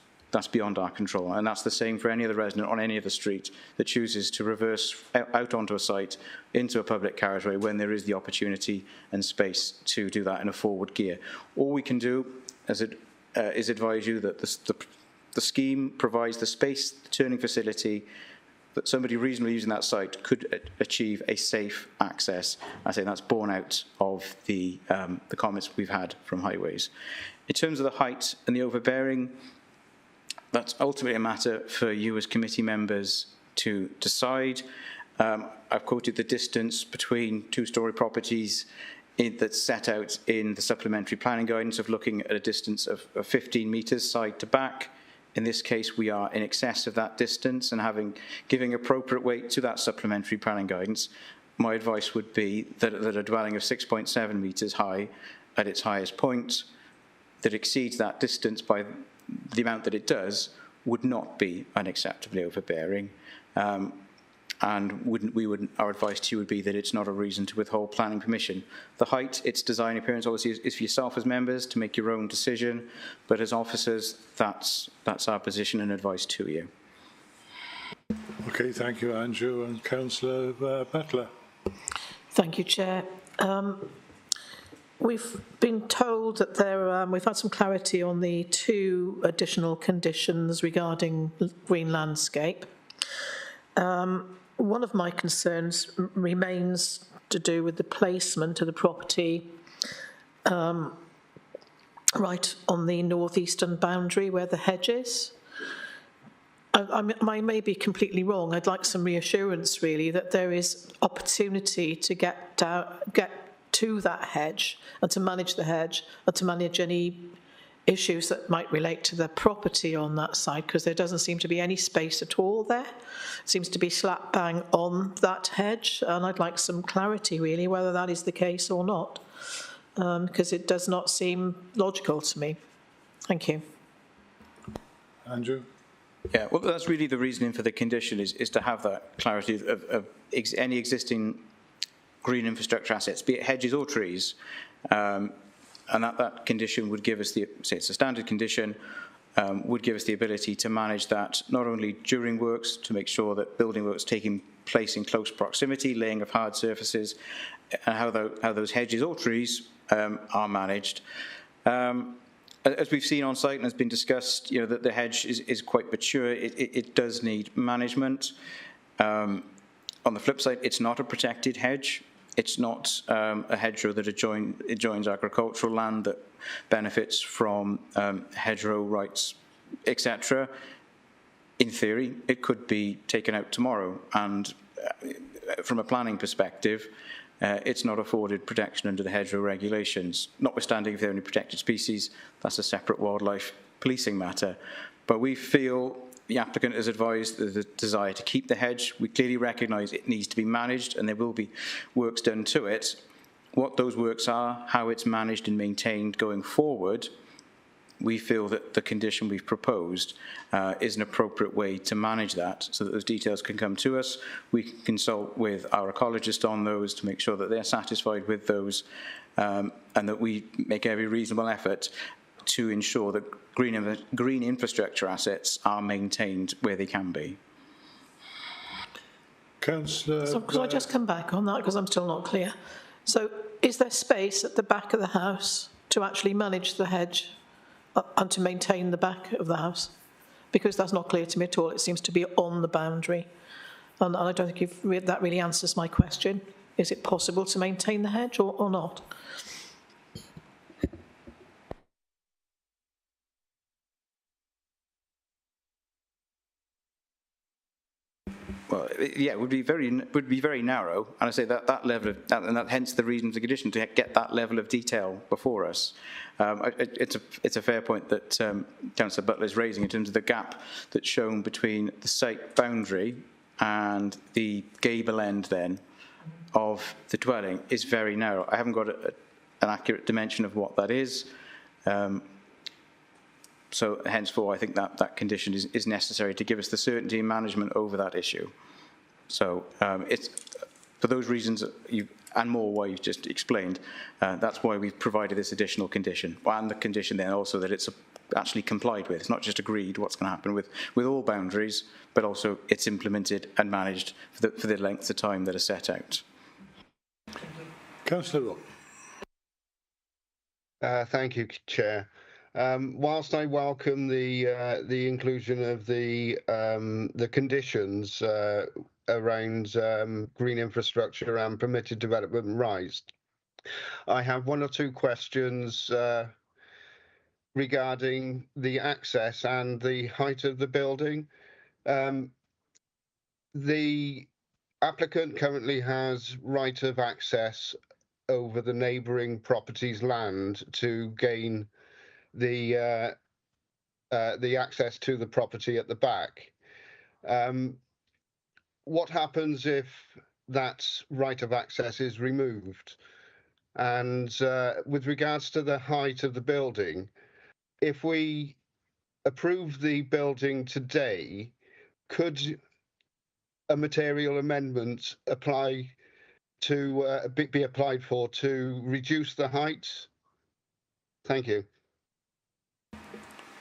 beyond our control, and that's the same for any other resident on any other street that chooses to reverse out onto a site into a public carriageway when there is the opportunity and space to do that in a forward gear. All we can do is advise you that the scheme provides the space, the turning facility, that somebody reasonably using that site could achieve a safe access. I say that's borne out of the comments we've had from Highways. In terms of the height and the overbearing, that's ultimately a matter for you as committee members to decide. I've quoted the distance between two-storey properties that's set out in the supplementary planning guidance of looking at a distance of 15 metres side to back. In this case, we are in excess of that distance, and giving appropriate weight to that supplementary planning guidance, my advice would be that a dwelling of 6.7 metres high at its highest point that exceeds that distance by the amount that it does would not be unacceptably overbearing. And our advice to you would be that it's not a reason to withhold planning permission. The height, its design appearance, obviously is for yourself as members to make your own decision, but as officers, that's our position and advice to you. Okay, thank you, Andrew. And Councillor Butler. Thank you, Chair. We've been told that we've had some clarity on the 2 additional conditions regarding green landscape. One of my concerns remains to do with the placement of the property right on the northeastern boundary where the hedge is. I may be completely wrong. I'd like some reassurance, really, that there is opportunity to get to that hedge and to manage the hedge and to manage any issues that might relate to the property on that side, because there doesn't seem to be any space at all there. It seems to be slap bang on that hedge, and I'd like some clarity, really, whether that is the case or not, because it does not seem logical to me. Thank you. Andrew? Yeah, well, that's really the reasoning for the condition is to have that clarity of any existing green infrastructure assets, be it hedges or trees, and that condition would give us say it's a standard condition, would give us the ability to manage that not only during works to make sure that building works taking place in close proximity, laying of hard surfaces, and how those hedges or trees are managed. As we've seen on site and has been discussed, that the hedge is quite mature. It does need management. On the flip side, it's not a protected hedge. It's not a hedgerow that adjoins agricultural land that benefits from hedgerow rights, etc. In theory, it could be taken out tomorrow, and from a planning perspective, it's not afforded protection under the hedgerow regulations. Notwithstanding if they're only protected species, that's a separate wildlife policing matter. But we feel the applicant has advised the desire to keep the hedge. We clearly recognise it needs to be managed and there will be works done to it. What those works are, how it's managed and maintained going forward, we feel that the condition we've proposed is an appropriate way to manage that so that those details can come to us. We can consult with our ecologist on those to make sure that they're satisfied with those and that we make every reasonable effort to ensure that green infrastructure assets are maintained where they can be. Councillor... So could I just come back on that because I'm still not clear? So is there space at the back of the house to actually manage the hedge and to maintain the back of the house? Because that's not clear to me at all. It seems to be on the boundary. And I don't think that really answers my question. Is it possible to maintain the hedge or not? Well, yeah, would be very narrow, and I say that level of, and that hence the reason for condition to get that level of detail before us. It's a fair point that Councillor Butler is raising in terms of the gap that's shown between the site boundary and the gable end then of the dwelling is very narrow. I haven't got an accurate dimension of what that is. So henceforth, I think that condition is necessary to give us the certainty in management over that issue. So it's for those reasons and more what you've just explained, that's why we've provided this additional condition. And the condition then also that it's actually complied with. It's not just agreed what's going to happen with all boundaries, but also it's implemented and managed for the length of time that are set out. Councillor Rook. Thank you, Chair. Whilst I welcome the inclusion of the conditions around green infrastructure and permitted development rights, I have one or two questions regarding the access and the height of the building. The applicant currently has right of access over the neighbouring property's land to gain the access to the property at the back. What happens if that right of access is removed? And with regards to the height of the building, if we approve the building today, could a material amendment apply to be applied for to reduce the height? Thank you.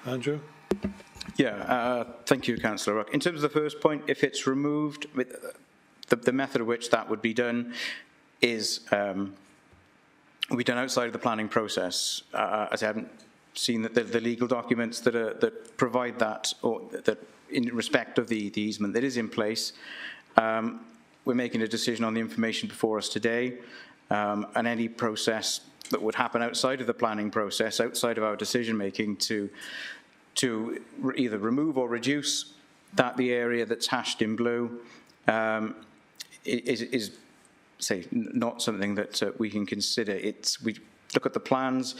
Andrew? Yeah, thank you, Councillor Rook. In terms of the first point, if it's removed, the method of which that would be done is will be done outside of the planning process, as I haven't seen that the legal documents that provide that, or that in respect of the easement that is in place. We're making a decision on the information before us today, and any process that would happen outside of the planning process, outside of our decision making to either remove or reduce the area that's hashed in blue is say not something that we can consider. We look at the plans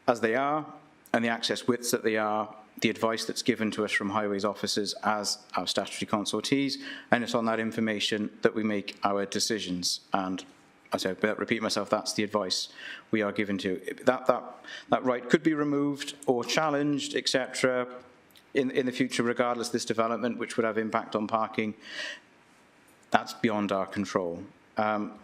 as they are and the access widths that they are, the advice that's given to us from highways officers as our statutory consultees, and it's on that information that we make our decisions. And as I repeat myself, that's the advice we are given to. That right could be removed or challenged, etc., in the future, regardless of this development, which would have impact on parking. That's beyond our control.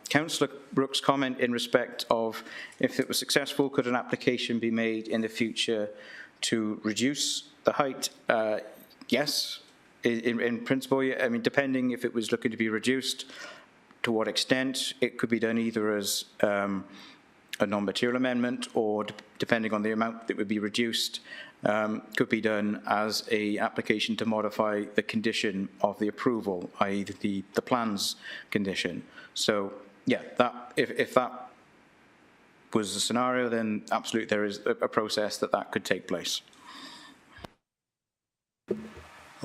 Councillor Rook's comment in respect of if it was successful, could an application be made in the future to reduce the height? Yes, in principle. I mean, depending if it was looking to be reduced, to what extent it could be done either as a non-material amendment or, depending on the amount that would be reduced, could be done as a application to modify the condition of the approval, i.e. the plans condition. So yeah, if that was the scenario, then absolutely there is a process that could take place.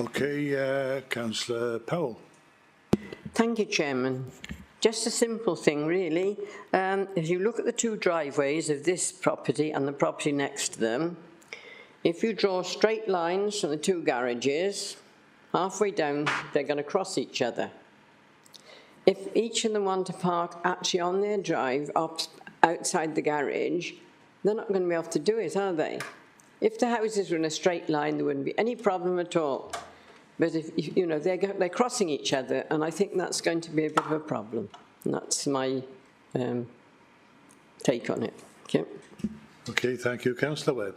Okay, Councillor Powell. Thank you, Chairman. Just a simple thing, really. If you look at the two driveways of this property and the property next to them, if you draw straight lines from the two garages, halfway down, they're going to cross each other. If each of them want to park actually on their drive up outside the garage, they're not going to be able to do it, are they? If the houses were in a straight line, there wouldn't be any problem at all. But if you know, they're crossing each other, and I think that's going to be a bit of a problem. And that's my take on it. Okay. Okay, thank you. Councillor Webb.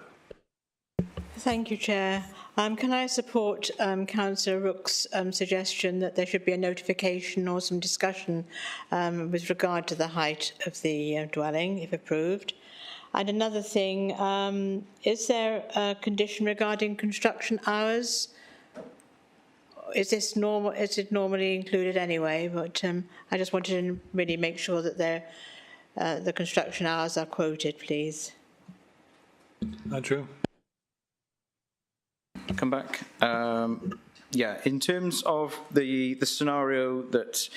Thank you, Chair. Can I support Councillor Rook's suggestion that there should be a notification or some discussion with regard to the height of the dwelling, if approved? And another thing, is there a condition regarding construction hours? Is this normal? Is it normally included anyway? But I just wanted to really make sure that the construction hours are quoted, please. Andrew. Come back. Yeah, in terms of the scenario that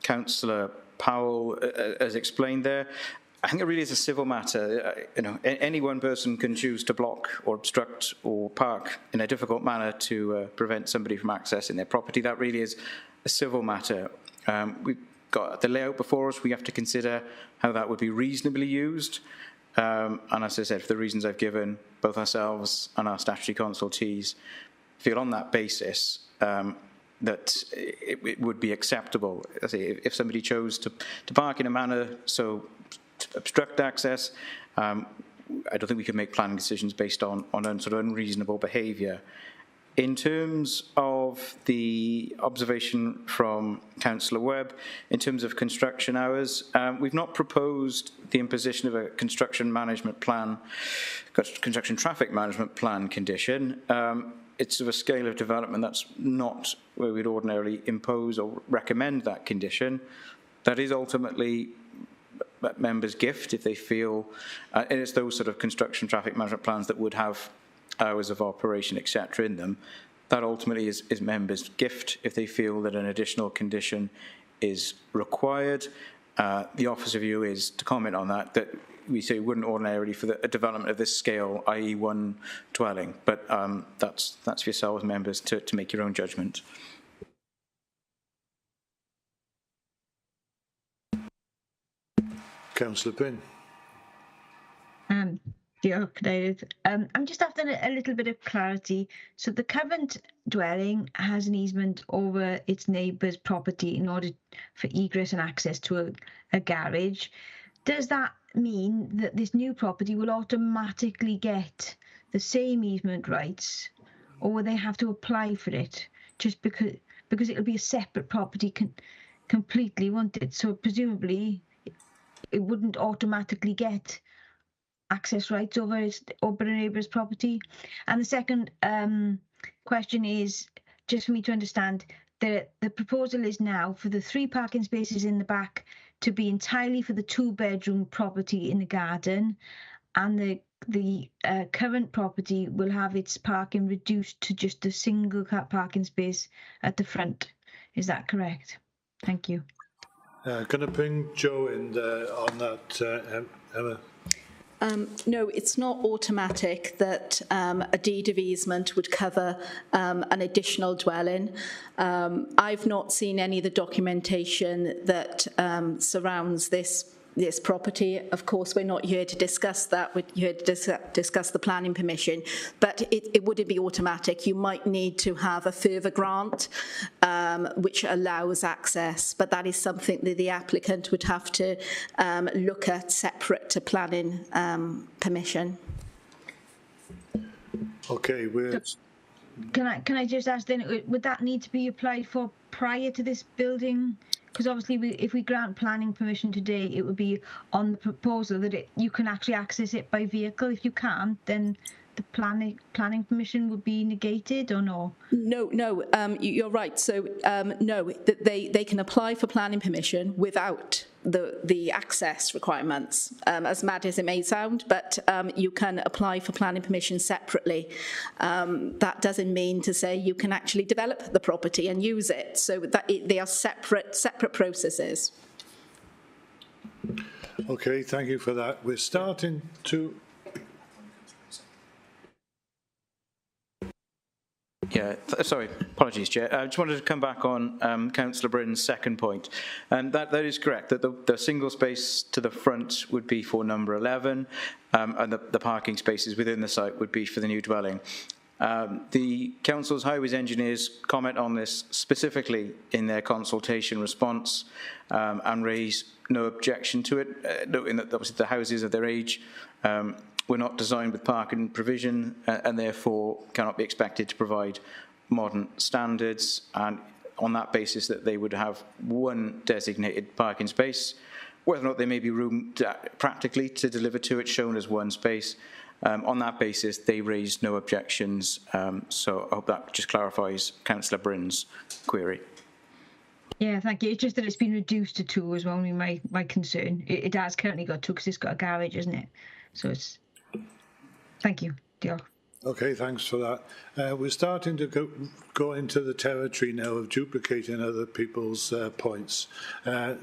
Councillor Powell has explained there, I think it really is a civil matter. Any one person can choose to block or obstruct or park in a difficult manner to prevent somebody from accessing their property. That really is a civil matter. We've got the layout before us. We have to consider how that would be reasonably used. And as I said, for the reasons I've given, both ourselves and our statutory consultees feel on that basis that it would be acceptable. If somebody chose to park in a manner so to obstruct access, I don't think we can make planning decisions based on sort of unreasonable behaviour. In terms of the observation from Councillor Webb, in terms of construction hours, we've not proposed the imposition of a construction traffic management plan condition. It's of a scale of development that's not where we'd ordinarily impose or recommend that condition. That is ultimately members' gift if they feel, and it's those sort of construction traffic management plans that would have hours of operation, etc. in them. That ultimately is members' gift if they feel that an additional condition is required. The officer view is to comment on that we say wouldn't ordinarily for a development of this scale, i.e. one dwelling, but that's for yourselves, members, to make your own judgment. Councillor Pinn. I'm just after a little bit of clarity. So the current dwelling has an easement over its neighbour's property in order for egress and access to a garage. Does that mean that this new property will automatically get the same easement rights, or will they have to apply for it just because it'll be a separate property completely, won't it? So presumably it wouldn't automatically get access rights over a neighbour's property. And the second question is, just for me to understand, the proposal is now for the 3 parking spaces in the back to be entirely for the 2-bedroom property in the garden, and the current property will have its parking reduced to just a single parking space at the front. Is that correct? Thank you. Going to bring Joe in on that, Emma. No, it's not automatic that a deed of easement would cover an additional dwelling. I've not seen any of the documentation that surrounds this property. Of course, we're not here to discuss that. We're here to discuss the planning permission, but it wouldn't be automatic. You might need to have a further grant which allows access, but that is something that the applicant would have to look at separate to planning permission. Okay, Can I just ask then, would that need to be applied for prior to this building? Because obviously, if we grant planning permission today, it would be on the proposal that you can actually access it by vehicle. If you can't, then the planning permission would be negated, or no? No, you're right. So no, they can apply for planning permission without the access requirements, as mad as it may sound, but you can apply for planning permission separately. That doesn't mean to say you can actually develop the property and use it. So they are separate processes. Okay, thank you for that. We're starting to... Yeah, sorry, apologies, Chair. I just wanted to come back on Councillor Bryn's second point. That is correct, that the single space to the front would be for number 11, and the parking spaces within the site would be for the new dwelling. The Council's highways engineers comment on this specifically in their consultation response and raise no objection to it, noting that obviously the houses of their age were not designed with parking provision and therefore cannot be expected to provide modern standards, and on that basis that they would have one designated parking space. Whether or not there may be room practically to deliver to it, shown as one space. On that basis, they raised no objections, so I hope that just clarifies Councillor Bryn's query. Yeah, thank you. It's just that it's been reduced to 2 was only my concern. It has currently got 2 because it's got a garage, isn't it? So it's... Thank you. Diolch. Okay, thanks for that. We're starting to go into the territory now of duplicating other people's points.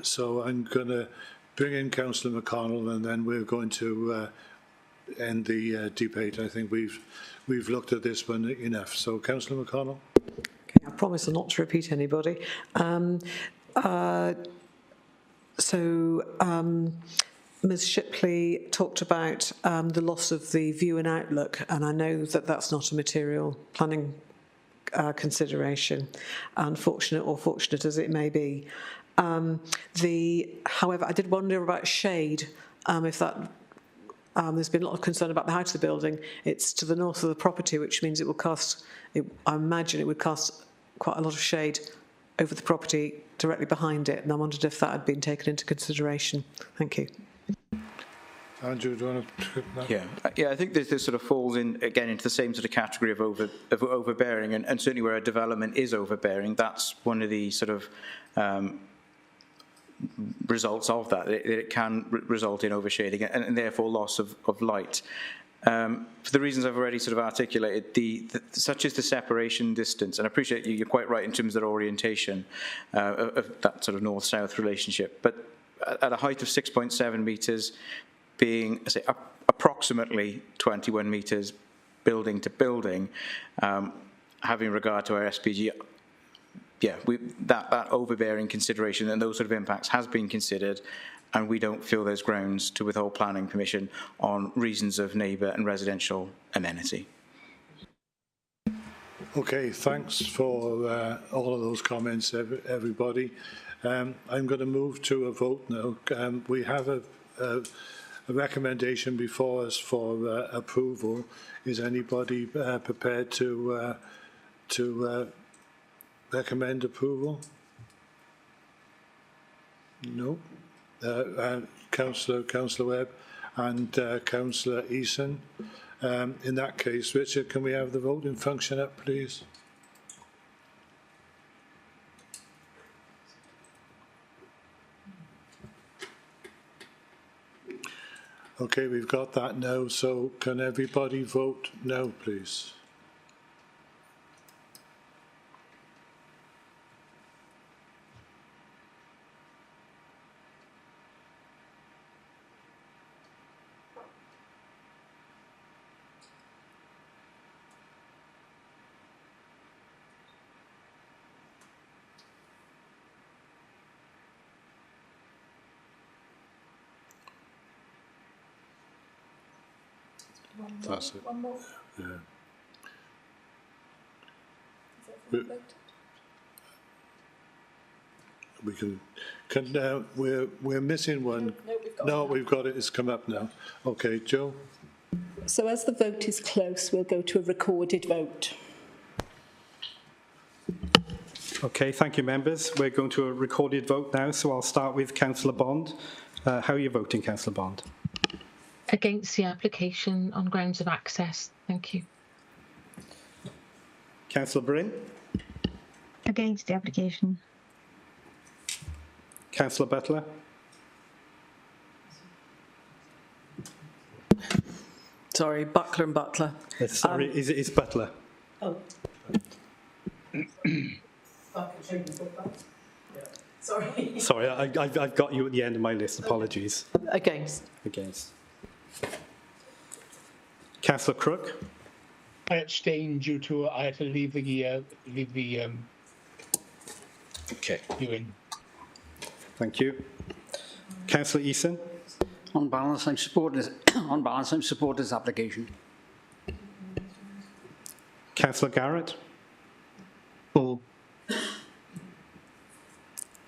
So I'm going to bring in Councillor McConnell, and then we're going to end the debate. I think we've looked at this one enough. So, Councillor McConnell. Okay, I promise not to repeat anybody. Ms Shipley talked about the loss of the view and outlook, and I know that that's not a material planning consideration, unfortunate or fortunate as it may be. However, I did wonder about shade, if that there's been a lot of concern about the height of the building. It's to the north of the property, which means it will cast, I imagine it would cast quite a lot of shade over the property directly behind it, and I wondered if that had been taken into consideration. Thank you. Andrew, do you want to take that? Yeah. I think this sort of falls in again into the same sort of category of overbearing, and certainly where a development is overbearing, that's one of the sort of results of that. It can result in overshading and therefore loss of light. For the reasons I've already sort of articulated, such as the separation distance, and I appreciate you're quite right in terms of their orientation of that sort of north-south relationship, but at a height of 6.7 metres, being, say, approximately 21 metres building to building, having regard to our SPG, that overbearing consideration and those sort of impacts has been considered, and we don't feel there's grounds to withhold planning permission on reasons of neighbour and residential amenity. Okay, thanks for all of those comments, everybody. I'm going to move to a vote now. We have a recommendation before us for approval. Is anybody prepared to recommend approval? No. Councillor Webb and Councillor Eason. In that case, Richard, can we have the voting function up, please? Okay, we've got that now, so can everybody vote no, please? That's it. One more. Yeah. We can we're missing one. No, we've got it. It's come up now. Okay, Joe. So as the vote is close, we'll go to a recorded vote. Okay, thank you, members. We're going to a recorded vote now, so I'll start with Councillor Bond. How are you voting, Councillor Bond? Against the application on grounds of access. Thank you. Councillor Bryn? Against the application. Councillor Butler? Sorry, Buckler and Butler. Sorry, it's Butler. Oh. Sorry. Sorry, I've got you at the end of my list. Apologies. Against. Against. Councillor Crook? I abstained due to I had to leave the viewing. Thank you. Councillor Eason? On balance, I'm support this application. Councillor Garrett? For.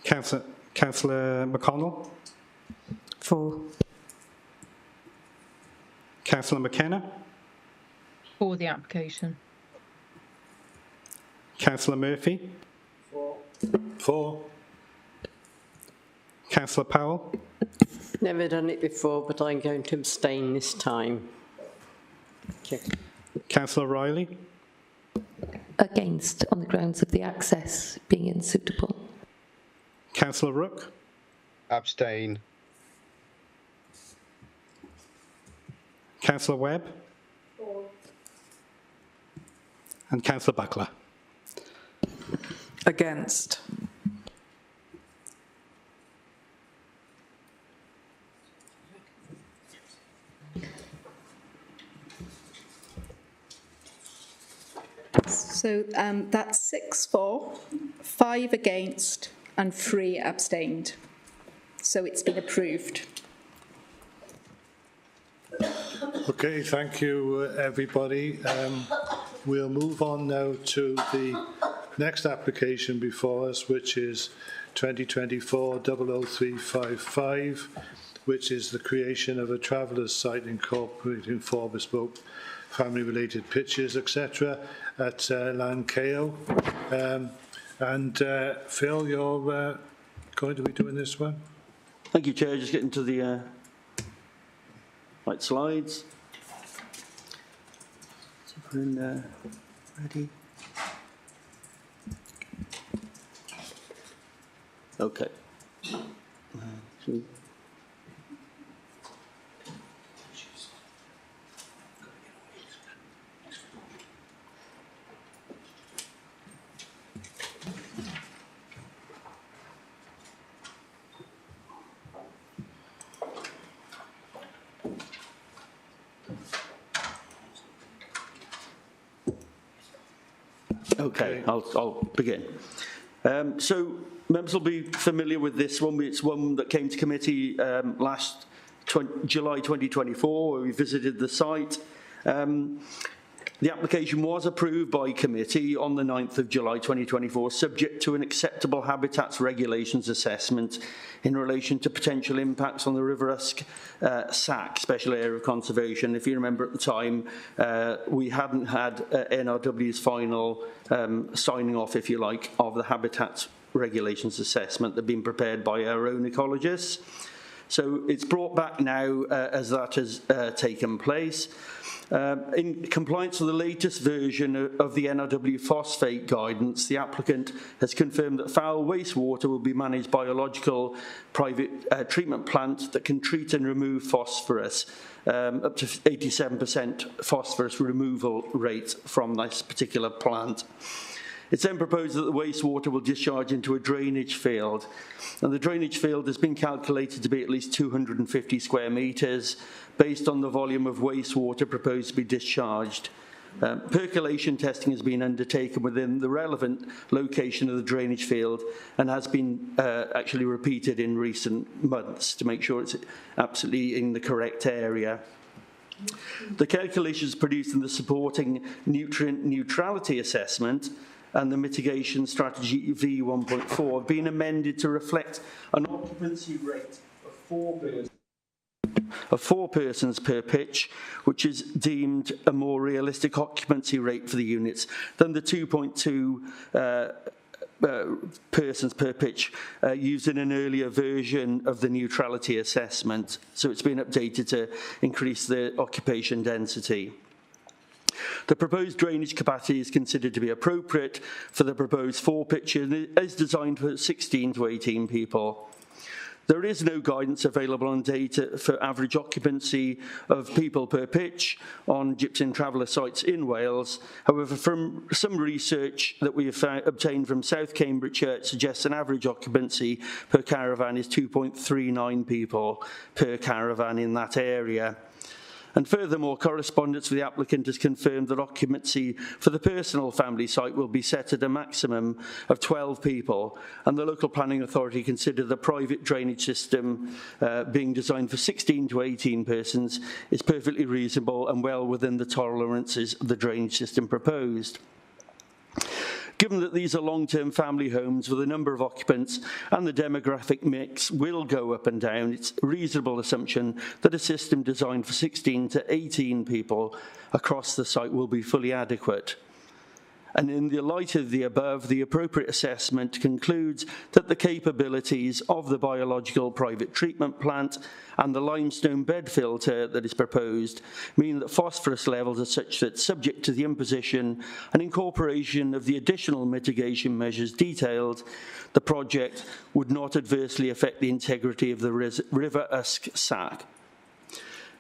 Councillor McConnell? For. Councillor McKenna? For the application. Councillor Murphy? For. Councillor Powell? Never done it before, but I'm going to abstain this time. Okay. Councillor Riley? Against, on the grounds of the access being unsuitable. Councillor Rook? Abstain. Councillor Webb? And Councillor Buckler. Against. So that's 6 for, 5 against, and 3 abstained. So it's been approved. Okay, thank you, everybody. We'll move on now to the next application before us, which is 2024-00355, which is the creation of a travellers site incorporating 4 bespoke family-related pitches, etc., at Lanceo. Phil, you're going to be doing this one? Thank you, Chair. Just getting to the right slides. So we're in ready. Okay. Okay, I'll begin. So members will be familiar with this one. It's one that came to committee last July 2024, where we visited the site. The application was approved by committee on the 9th of July 2024, subject to an acceptable habitats regulations assessment in relation to potential impacts on the River Usk SAC, Special Area of Conservation. If you remember at the time, we hadn't had NRW's final signing off, if you like, of the habitats regulations assessment that had been prepared by our own ecologists. So it's brought back now as that has taken place. In compliance with the latest version of the NRW phosphate guidance, the applicant has confirmed that foul wastewater will be managed by a biological private treatment plant that can treat and remove phosphorus, up to 87% phosphorus removal rate from this particular plant. It's then proposed that the wastewater will discharge into a drainage field, and the drainage field has been calculated to be at least 250 square metres based on the volume of wastewater proposed to be discharged. Percolation testing has been undertaken within the relevant location of the drainage field and has been actually repeated in recent months to make sure it's absolutely in the correct area. The calculations produced in the supporting nutrient neutrality assessment and the mitigation strategy V1.4 have been amended to reflect an occupancy rate of 4 persons per pitch, which is deemed a more realistic occupancy rate for the units than the 2.2 persons per pitch used in an earlier version of the neutrality assessment. So it's been updated to increase the occupation density. The proposed drainage capacity is considered to be appropriate for the proposed 4 pitches and is designed for 16 to 18 people. There is no guidance available on data for average occupancy of people per pitch on gypsum traveller sites in Wales. However, from some research that we have obtained from South Cambridgeshire, it suggests an average occupancy per caravan is 2.39 people per caravan in that area. And furthermore, correspondence with the applicant has confirmed that occupancy for the personal family site will be set at a maximum of 12 people, and the local planning authority consider the private drainage system being designed for 16 to 18 persons is perfectly reasonable and well within the tolerances of the drainage system proposed. Given that these are long-term family homes with a number of occupants and the demographic mix will go up and down, it's a reasonable assumption that a system designed for 16 to 18 people across the site will be fully adequate. And in the light of the above, the appropriate assessment concludes that the capabilities of the biological private treatment plant and the limestone bed filter that is proposed mean that phosphorus levels are such that, subject to the imposition and incorporation of the additional mitigation measures detailed, the project would not adversely affect the integrity of the River Usk SAC.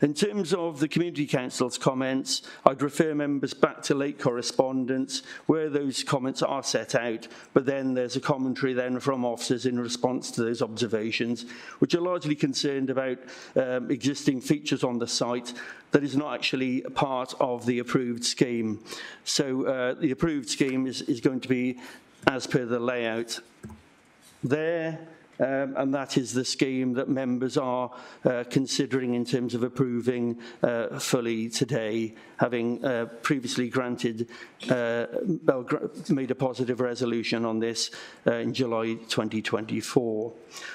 In terms of the Community Council's comments, I'd refer members back to late correspondence where those comments are set out, but then there's a commentary then from officers in response to those observations, which are largely concerned about existing features on the site that is not actually part of the approved scheme. So the approved scheme is going to be as per the layout there. And that is the scheme that members are considering in terms of approving fully today, having previously granted, made a positive resolution on this in July 2024.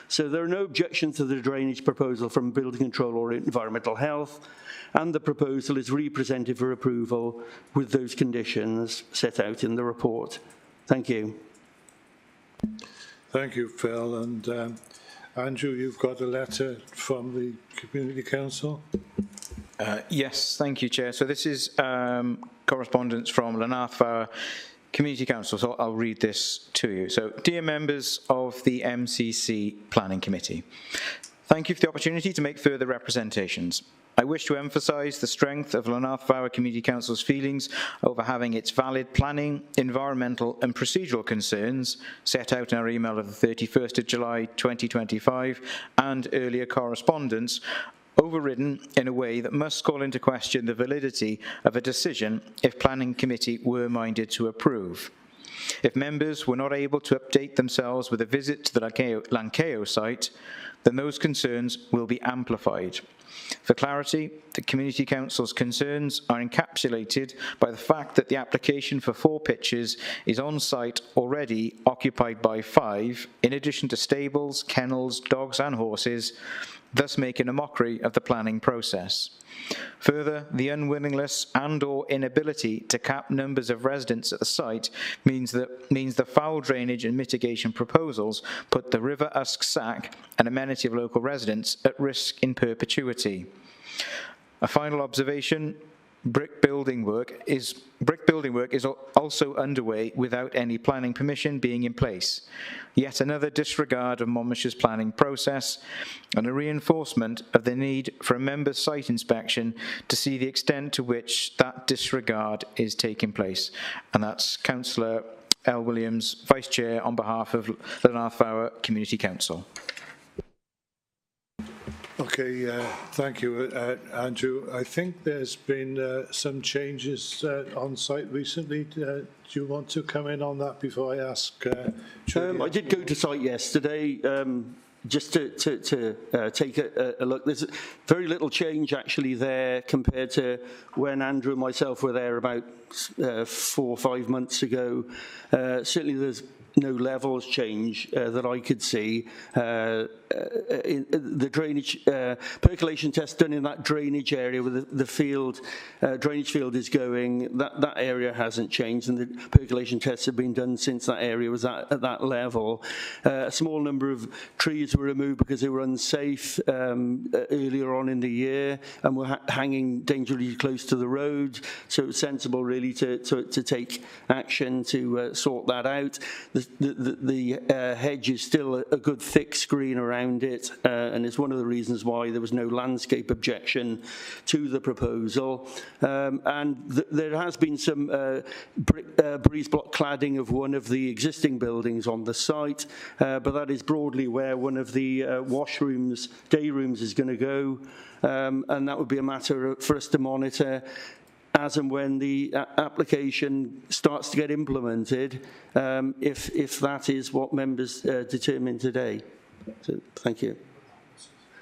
So there are no objections to the drainage proposal from Building Control or Environmental Health, and the proposal is re-presented for approval with those conditions set out in the report. Thank you. Thank you, Phil. And Andrew, you've got a letter from the Community Council? Yes, thank you, Chair. So this is correspondence from Llanarthfawr Community Council, so I'll read this to you. So, dear members of the MCC Planning Committee, thank you for the opportunity to make further representations. I wish to emphasise the strength of Llanarthfawr Community Council's feelings over having its valid planning, environmental and procedural concerns set out in our email of the 31st of July 2025 and earlier correspondence overridden in a way that must call into question the validity of a decision if Planning Committee were minded to approve. If members were not able to update themselves with a visit to the Lanceo site, then those concerns will be amplified. For clarity, the Community Council's concerns are encapsulated by the fact that the application for 4 pitches is on site already occupied by 5, in addition to stables, kennels, dogs and horses, thus making a mockery of the planning process. Further, the unwillingness and/or inability to cap numbers of residents at the site means the foul drainage and mitigation proposals put the River Usk Sack, an amenity of local residents, at risk in perpetuity. A final observation: brick building work is also underway without any planning permission being in place. Yet another disregard of Monmouthshire's planning process and a reinforcement of the need for a member's site inspection to see the extent to which that disregard is taking place. And that's Councillor L. Williams, Vice Chair on behalf of the Llanarthfawr Community Council. Okay, thank you, Andrew. I think there's been some changes on site recently. Do you want to come in on that before I ask? I did go to site yesterday just to take a look. There's very little change actually there compared to when Andrew and myself were there about 4 or 5 months ago. Certainly there's no levels change that I could see. In the drainage percolation test done in that drainage area where the field drainage field is going, that area hasn't changed, and the percolation tests have been done since that area was at that level. A small number of trees were removed because they were unsafe earlier on in the year and were hanging dangerously close to the road, so it was sensible really to take action to sort that out. The hedge is still a good thick screen around it, and it's one of the reasons why there was no landscape objection to the proposal. There has been some breeze block cladding of one of the existing buildings on the site, but that is broadly where one of the washrooms, day rooms is going to go, and that would be a matter for us to monitor as and when the application starts to get implemented, if that is what members determine today. So, thank you.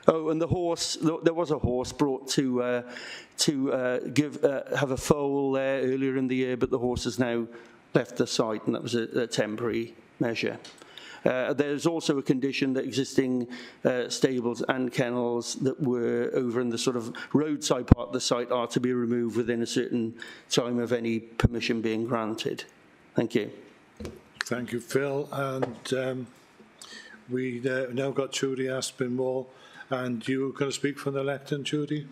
Oh, and the horse, there was a horse brought to have a foal there earlier in the year, but the horse has now left the site, and that was a temporary measure. There's also a condition that existing stables and kennels that were over in the sort of roadside part of the site are to be removed within a certain time of any permission being granted. Thank you. Thank you, Phil. And we now got Judy Aspinwall, and you were going to speak from the lectern, Judy?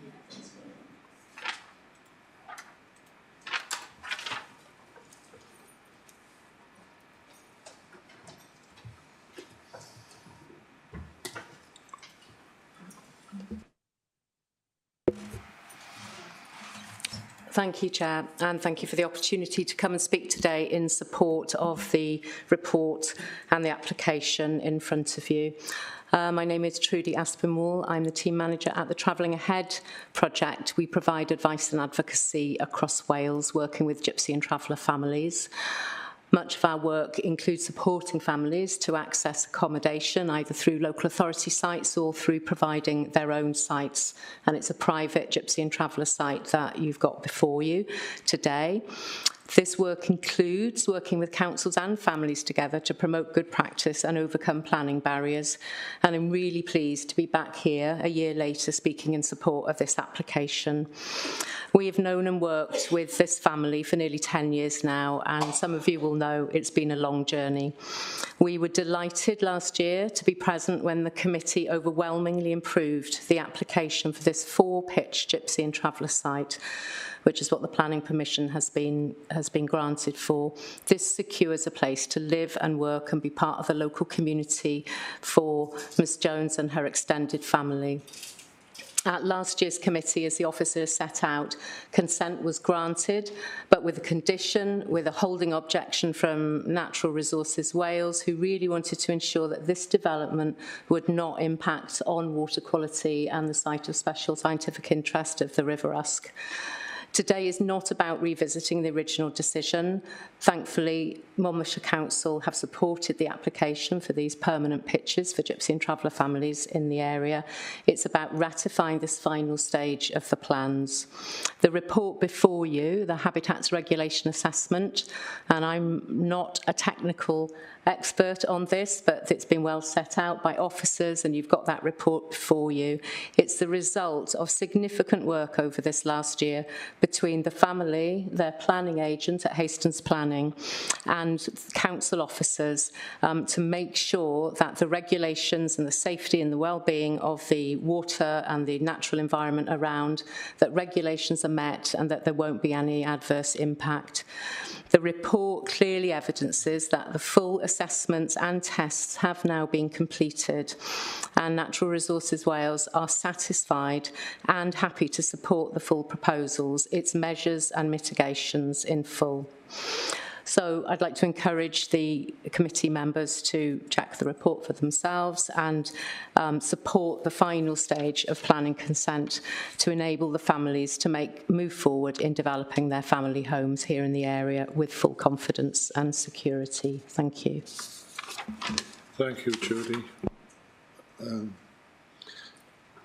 Thank you, Chair, and thank you for the opportunity to come and speak today in support of the report and the application in front of you. My name is Trudy Aspinwall. I'm the team manager at the Travelling Ahead project. We provide advice and advocacy across Wales, working with gypsy and traveller families. Much of our work includes supporting families to access accommodation, either through local authority sites or through providing their own sites. And it's a private gypsy and traveller site that you've got before you today. This work includes working with councils and families together to promote good practice and overcome planning barriers. And I'm really pleased to be back here a year later speaking in support of this application. We have known and worked with this family for nearly 10 years now, and some of you will know it's been a long journey. We were delighted last year to be present when the committee overwhelmingly approved the application for this 4-pitch gypsy and traveller site, which is what the planning permission has been granted for. This secures a place to live and work and be part of the local community for Ms Jones and her extended family. At last year's committee, as the officers set out, consent was granted, but with a condition, with a holding objection from Natural Resources Wales, who really wanted to ensure that this development would not impact on water quality and the site of special scientific interest of the River Usk. Today is not about revisiting the original decision. Thankfully, Monmouthshire Council have supported the application for these permanent pitches for gypsy and traveller families in the area. It's about ratifying this final stage of the plans. The report before you, the Habitats Regulation Assessment, and I'm not a technical expert on this, but it's been well set out by officers, and you've got that report before you. It's the result of significant work over this last year between the family, their planning agent at Hastings Planning, and council officers to make sure that the regulations and the safety and the well-being of the water and the natural environment around, that regulations are met and that there won't be any adverse impact. The report clearly evidences that the full assessments and tests have now been completed, and Natural Resources Wales are satisfied and happy to support the full proposals, its measures and mitigations in full. So I'd like to encourage the committee members to check the report for themselves and support the final stage of planning consent to enable the families to move forward in developing their family homes here in the area with full confidence and security. Thank you. Thank you, Judy.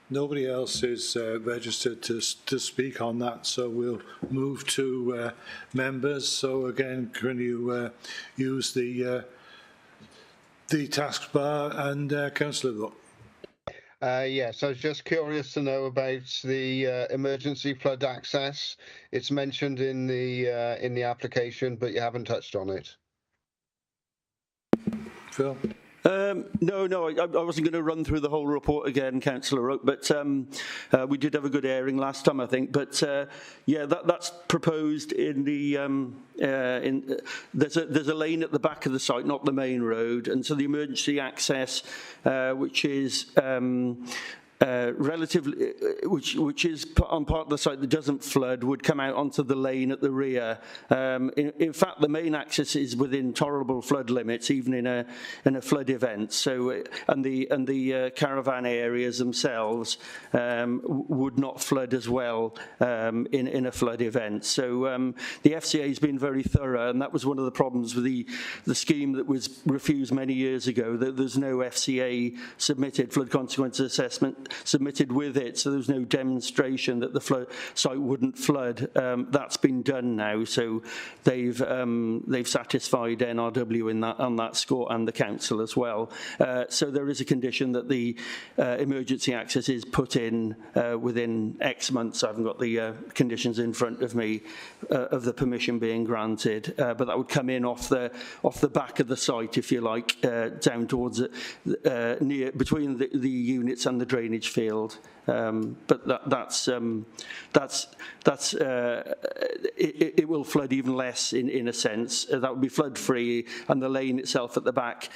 Nobody else is registered to speak on that, so we'll move to members. So again, can you use the taskbar and Councillor Rook? Yes, I was just curious to know about the emergency flood access. It's mentioned in the application, but you haven't touched on it. Phil? No, I wasn't going to run through the whole report again, Councillor Roke, but we did have a good airing last time, I think. But yeah, that's proposed in the there's a lane at the back of the site, not the main road, and so the emergency access, which is relatively, which is on part of the site that doesn't flood, would come out onto the lane at the rear. In fact, the main access is within tolerable flood limits, even in a flood event. So, and the caravan areas themselves would not flood as well in a flood event. So the FCA has been very thorough, and that was one of the problems with the scheme that was refused many years ago. That there's no FCA submitted flood consequences assessment submitted with it, so there's no demonstration that the site wouldn't flood. That's been done now, so they've satisfied NRW on that score, and the council as well. So there is a condition that the emergency access is put in within X months. I haven't got the conditions in front of me of the permission being granted, but that would come in off the back of the site, if you like, down towards near between the units and the drainage field. But it will flood even less in a sense. That would be flood free, and the lane itself at the back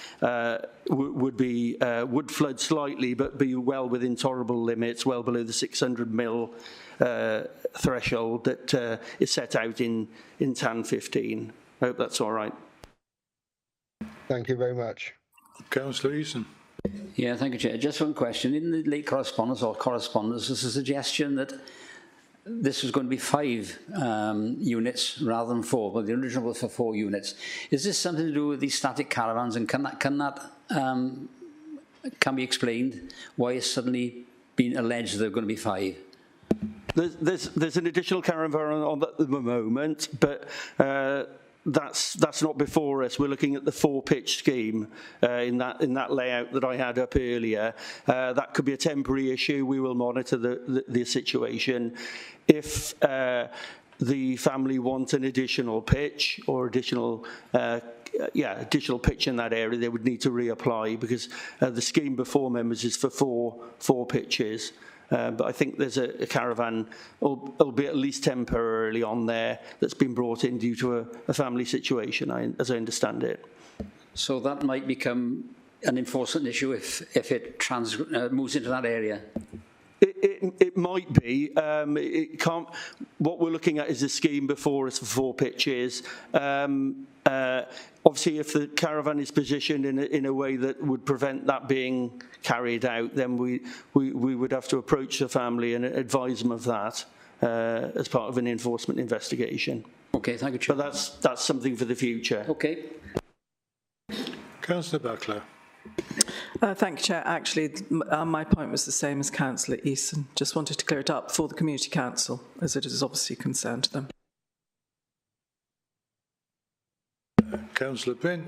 would flood slightly, but be well within tolerable limits, well below the 600 mil threshold that is set out in TAN 15. I hope that's all right. Thank you very much. Councillor Eason. Yeah, thank you, Chair. Just one question. In the late correspondence, there's a suggestion that this was going to be 5 units rather than 4, but the original was for 4 units. Is this something to do with these static caravans, and can be explained why it's suddenly been alleged that there are going to be 5? There's an additional caravan on at the moment, but that's not before us. We're looking at the 4-pitch scheme in that layout that I had up earlier. That could be a temporary issue. We will monitor the situation. If the family want an additional pitch or additional pitch in that area, they would need to reapply, because the scheme before members is for four pitches. But I think there's a caravan, albeit at least temporarily, on there that's been brought in due to a family situation, as I understand it. So that might become an enforcement issue if it moves into that area? It might be. It can't. What we're looking at is a scheme before us for 4 pitches. Obviously, if the caravan is positioned in a way that would prevent that being carried out, then we would have to approach the family and advise them of that as part of an enforcement investigation. Okay, thank you, Chair. But that's something for the future. Okay. Councillor Buckler. Thank you, Chair. Actually, my point was the same as Councillor Eason. Just wanted to clear it up for the Community Council, as it is obviously concerned to them. Councillor Bryn.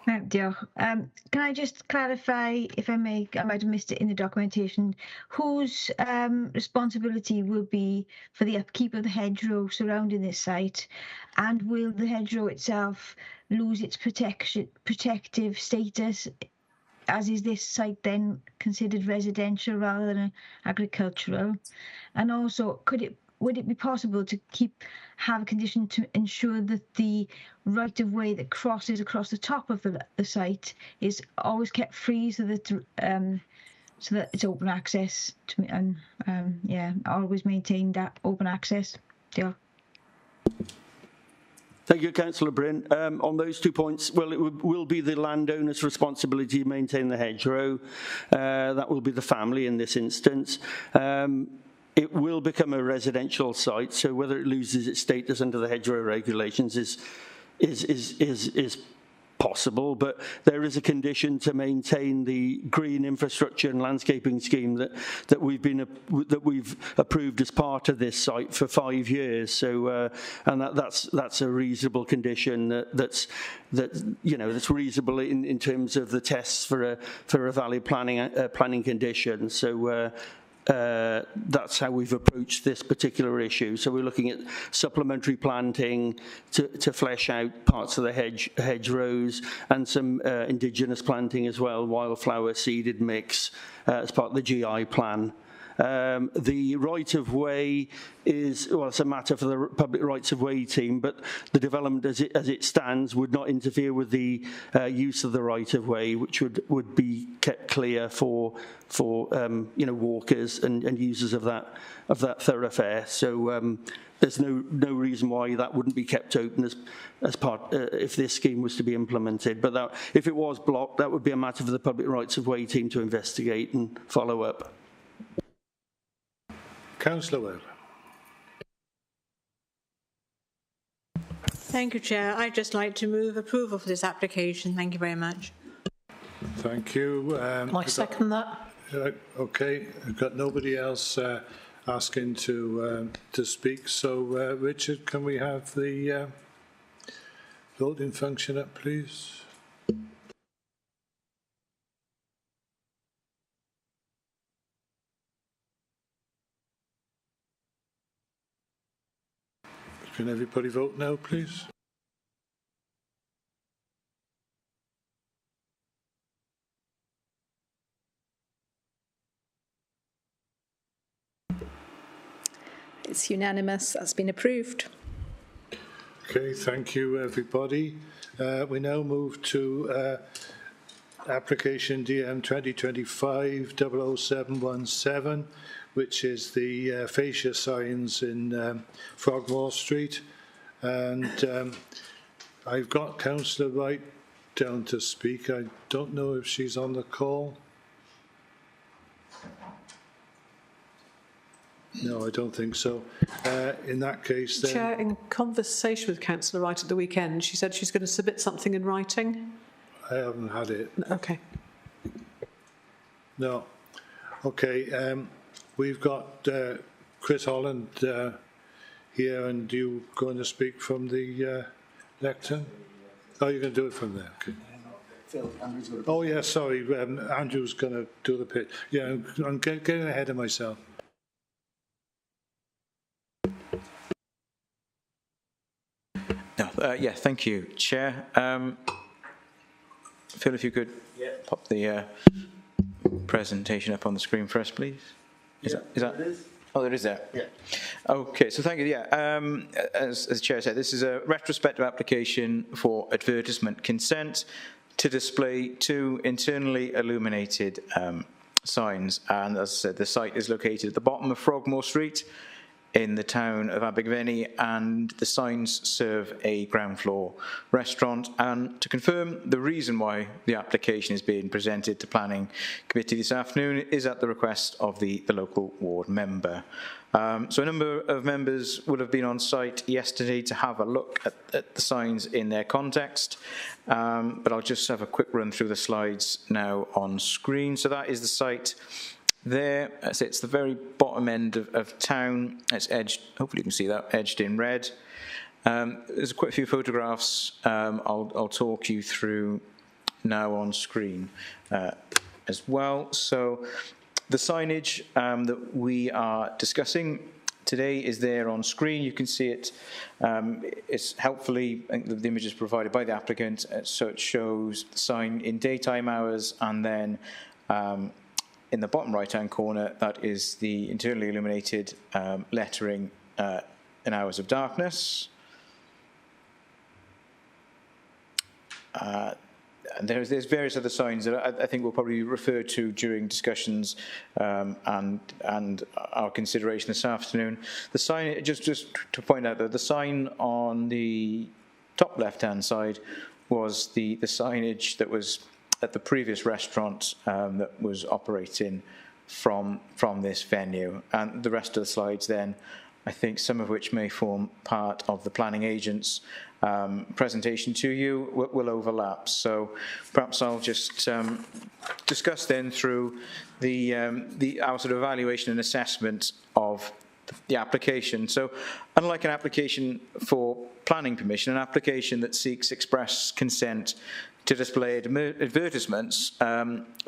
Diolch. Can I just clarify, if I may, I might have missed it in the documentation, whose responsibility will be for the upkeep of the hedgerow surrounding this site, and will the hedgerow itself lose its protective status, as is this site then considered residential rather than agricultural? And also, would it be possible to have a condition to ensure that the right-of-way that crosses across the top of the site is always kept free, so that it's open access to, and always maintain that open access? Yeah. Thank you, Councillor Bryn. On those 2 points, well, it will be the landowner's responsibility to maintain the hedgerow. That will be the family in this instance. It will become a residential site, so whether it loses its status under the hedgerow regulations is possible, but there is a condition to maintain the green infrastructure and landscaping scheme that we've approved as part of this site for 5 years. So, and that's a reasonable condition that's reasonable in terms of the tests for a valid planning condition. So. That's how we've approached this particular issue. So we're looking at supplementary planting to flesh out parts of the hedgerows, and some indigenous planting as well, wildflower seeded mix as part of the GI plan. The right-of-way is, well, it's a matter for the public rights-of-way team, but the development as it stands would not interfere with the use of the right-of-way, which would be kept clear for walkers and users of that thoroughfare. So there's no reason why that wouldn't be kept open as part if this scheme was to be implemented. But if it was blocked, that would be a matter for the public rights-of-way team to investigate and follow up. Councillor Webb. Thank you, Chair. I'd just like to move approval for this application. Thank you very much. Thank you. I second that. Okay, I've got nobody else asking to speak. So, Richard, can we have the voting function up, please? Can everybody vote now, please? It's unanimous. That's been approved. Okay, thank you, everybody. We now move to application DM 2025-00717, which is the fascia signs in Frogmore Street. And I've got Councillor Wright down to speak. I don't know if she's on the call. No, I don't think so. In that case, then... Chair, in conversation with Councillor Wright at the weekend, she said she's going to submit something in writing. I haven't had it. Okay. No. Okay. We've got Chris Holland here, and you going to speak from the lectern? Oh, you're going to do it from there. Okay. Oh, yeah, sorry. Andrew's going to do the pitch. Yeah, I'm getting ahead of myself. No, yeah, thank you, Chair. Phil, if you could pop the presentation up on the screen for us, please. Is that? Oh, there is there. Yeah. Okay, so thank you. Yeah, as the Chair said, this is a retrospective application for advertisement consent to display 2 internally illuminated signs. And as I said, the site is located at the bottom of Frogmore Street in the town of Abergavenny, and the signs serve a ground floor restaurant. And to confirm, the reason why the application is being presented to Planning Committee this afternoon is at the request of the local ward member. So a number of members would have been on site yesterday to have a look at the signs in their context, but I'll just have a quick run through the slides now on screen. So that is the site there. So it's the very bottom end of town. It's edged, hopefully you can see that, edged in red. There's quite a few photographs I'll talk you through now on screen as well. So the signage that we are discussing today is there on screen. You can see it. It's helpfully, I think the image is provided by the applicant, so it shows the sign in daytime hours, and then in the bottom right-hand corner, that is the internally illuminated lettering in hours of darkness. And there's various other signs that I think will probably refer to during discussions and our consideration this afternoon. The sign, just to point out that the sign on the top left-hand side was the signage that was at the previous restaurant that was operating from this venue. And the rest of the slides then, I think some of which may form part of the planning agent's presentation to you, will overlap. So perhaps I'll just discuss then through our sort of evaluation and assessment of the application. So unlike an application for planning permission, an application that seeks express consent to display advertisements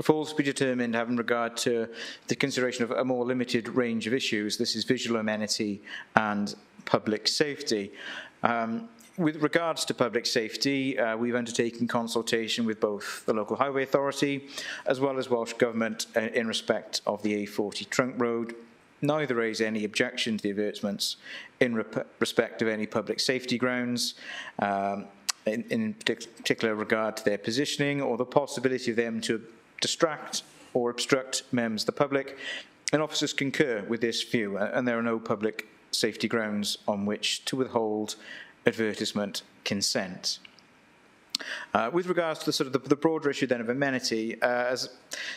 falls to be determined having regard to the consideration of a more limited range of issues. This is visual amenity and public safety. With regards to public safety, we've undertaken consultation with both the local highway authority as well as Welsh Government in respect of the A40 trunk road. Neither raise any objection to the advertisements in respect of any public safety grounds, in particular regard to their positioning or the possibility of them to distract or obstruct members of the public. And officers concur with this view, and there are no public safety grounds on which to withhold advertisement consent. With regards to the broader issue then of amenity, as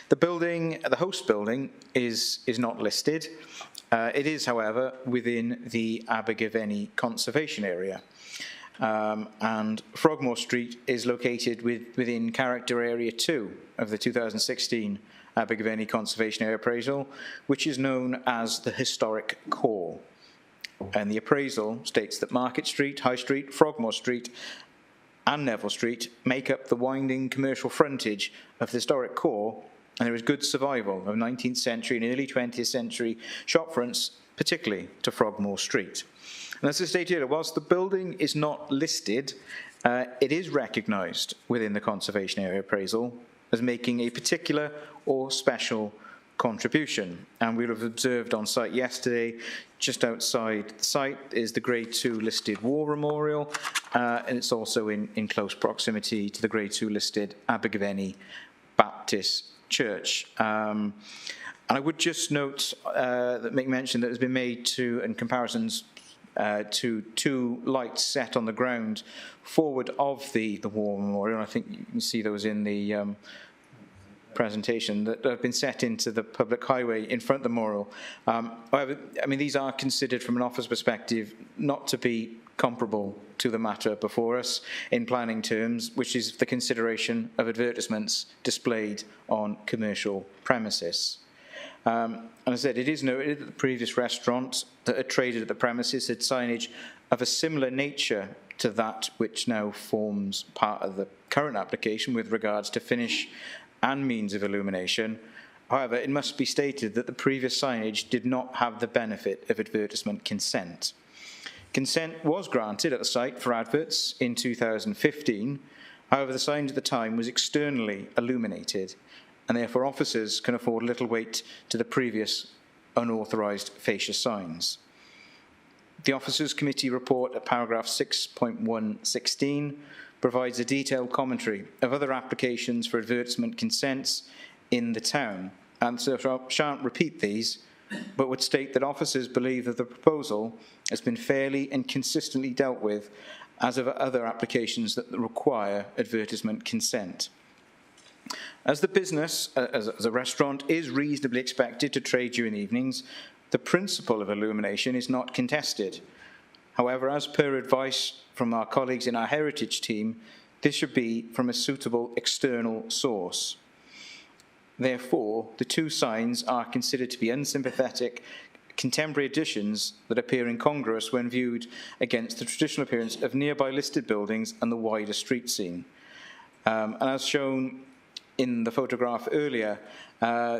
the building, the host building, is not listed. It is, however, within the Abergavenny Conservation Area. And Frogmore Street is located within Character Area 2 of the 2016 Abergavenny Conservation Area Appraisal, which is known as the Historic Core. And the appraisal states that Market Street, High Street, Frogmore Street and Neville Street make up the winding commercial frontage of the historic core, and there is good survival of 19th century and early 20th century shop fronts, particularly to Frogmore Street. And as I stated earlier, whilst the building is not listed, it is recognised within the Conservation Area Appraisal as making a particular or special contribution. And we'll have observed on site yesterday, just outside the site is the Grade 2 listed War Memorial, and it's also in close proximity to the Grade 2 listed Abergavenny Baptist Church. And I would just note that Mick mentioned that there's been made to, in comparisons to 2 lights set on the ground forward of the war memorial. I think you can see those in the presentation that have been set into the public highway in front of the memorial. However, I mean, these are considered from an office perspective not to be comparable to the matter before us in planning terms, which is the consideration of advertisements displayed on commercial premises. And as I said, it is noted that the previous restaurant that had traded at the premises had signage of a similar nature to that which now forms part of the current application with regards to finish and means of illumination. However, it must be stated that the previous signage did not have the benefit of advertisement consent. Consent was granted at the site for adverts in 2015. However, the sign at the time was externally illuminated, and therefore officers can afford little weight to the previous unauthorised fascia signs. The Officers' Committee report at paragraph 6.116 provides a detailed commentary of other applications for advertisement consents in the town, and so I shan't repeat these, but would state that officers believe that the proposal has been fairly and consistently dealt with as of other applications that require advertisement consent. As the business, as a restaurant, is reasonably expected to trade during the evenings, the principle of illumination is not contested. However, as per advice from our colleagues in our heritage team, this should be from a suitable external source. Therefore, the 2 signs are considered to be unsympathetic contemporary additions that appear incongruous when viewed against the traditional appearance of nearby listed buildings and the wider street scene. And as shown in the photograph earlier,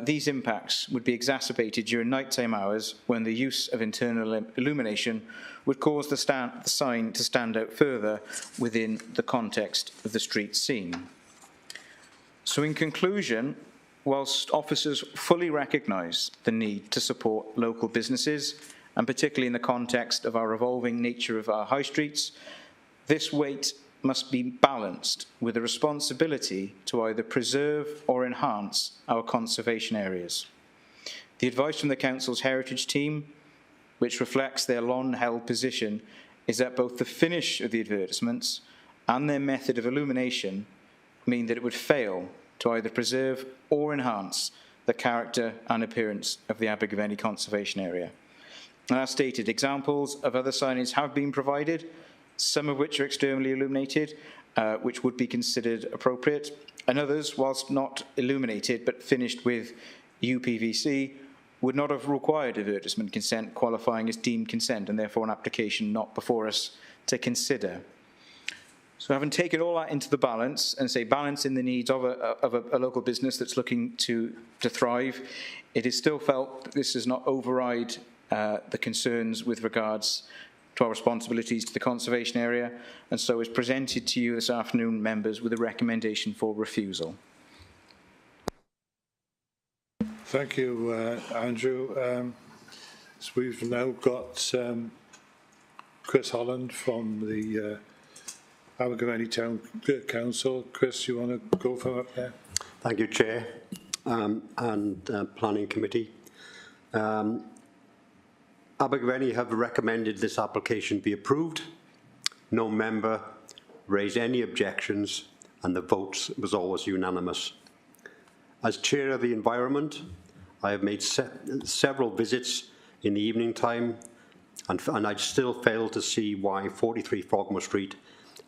these impacts would be exacerbated during nighttime hours when the use of internal illumination would cause the sign to stand out further within the context of the street scene. So in conclusion, whilst officers fully recognise the need to support local businesses, and particularly in the context of our evolving nature of our high streets, this weight must be balanced with a responsibility to either preserve or enhance our conservation areas. The advice from the Council's heritage team, which reflects their long-held position, is that both the finish of the advertisements and their method of illumination mean that it would fail to either preserve or enhance the character and appearance of the Abergavenny Conservation Area. And as stated, examples of other signage have been provided, some of which are externally illuminated, which would be considered appropriate, and others, whilst not illuminated but finished with UPVC, would not have required advertisement consent, qualifying as deemed consent, and therefore an application not before us to consider. So having taken all that into the balance, and say balance in the needs of a local business that's looking to thrive, it is still felt that this does not override the concerns with regards to our responsibilities to the conservation area, and so is presented to you this afternoon, members, with a recommendation for refusal. Thank you, Andrew. So we've now got Chris Holland from the Abergavenny Town Council. Chris, you want to go from up there? Thank you, Chair, and Planning Committee. Abergavenny have recommended this application be approved. No member raised any objections, and the vote was always unanimous. As Chair of the Environment, I have made several visits in the evening time, and I still fail to see why 43 Frogmore Street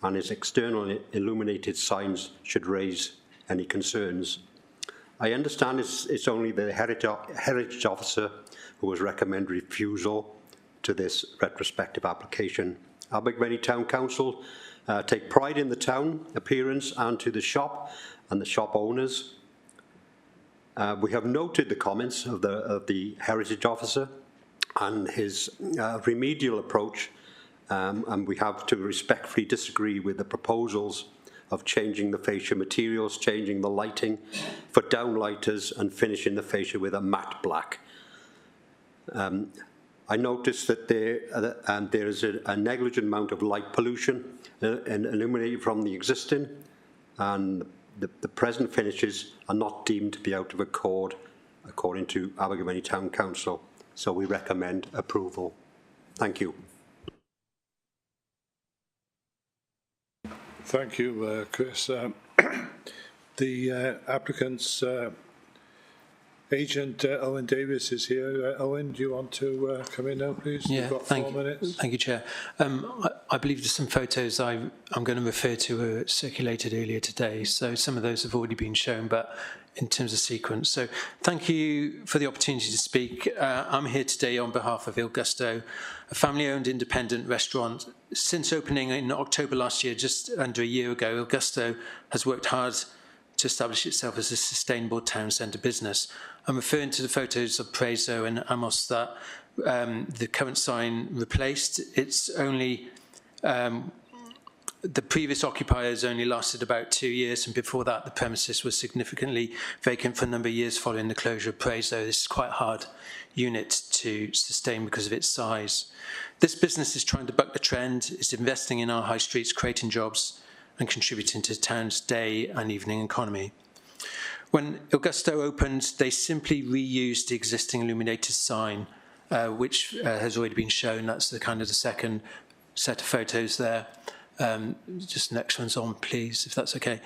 and its external illuminated signs should raise any concerns. I understand it's only the heritage officer who has recommended refusal to this retrospective application. Abergavenny Town Council take pride in the town appearance and to the shop and the shop owners. We have noted the comments of the heritage officer and his remedial approach, and we have to respectfully disagree with the proposals of changing the fascia materials, changing the lighting for downlighters and finishing the fascia with a matte black. I noticed that there is a negligent amount of light pollution illuminated from the existing, and the present finishes are not deemed to be out of accord according to Abergavenny Town Council. So we recommend approval. Thank you. Thank you, Chris. The applicant's agent, Owen Davis, is here. Owen, do you want to come in now, please? Yeah, You've got 4 minutes. Thank you, Chair. I believe there's some photos I'm going to refer to were circulated earlier today, so some of those have already been shown, but in terms of sequence. So thank you for the opportunity to speak. I'm here today on behalf of Il Gusto, a family-owned independent restaurant. Since opening in October last year, just under a year ago, Il Gusto has worked hard to establish itself as a sustainable town centre business. I'm referring to the photos of Prezo and Amos that the current sign replaced. It's only, the previous occupiers only lasted about 2 years, and before that the premises was significantly vacant for a number of years following the closure of Prezo. This is quite a hard unit to sustain because of its size. This business is trying to buck the trend, it's investing in our high streets, creating jobs and contributing to the town's day and evening economy. When Il Gusto opened, they simply reused the existing illuminated sign, which has already been shown. That's the kind of the second set of photos there. Just next one's on, please, if that's okay.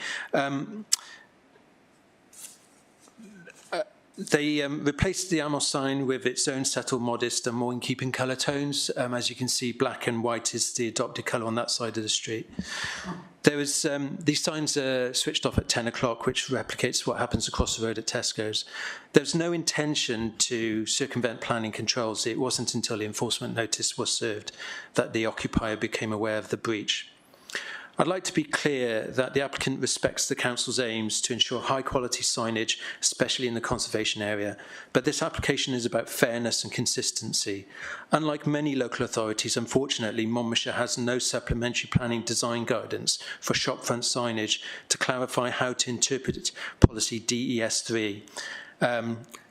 They replaced the Amos sign with its own subtle, modest and more in keeping colour tones. As you can see, black and white is the adopted colour on that side of the street. There was, these signs are switched off at 10 o'clock, which replicates what happens across the road at Tesco's. There's no intention to circumvent planning controls. It wasn't until the enforcement notice was served that the occupier became aware of the breach. I'd like to be clear that the applicant respects the council's aims to ensure high quality signage, especially in the conservation area, but this application is about fairness and consistency. Unlike many local authorities, unfortunately, Monmouthshire has no supplementary planning design guidance for shopfront signage to clarify how to interpret policy DES3.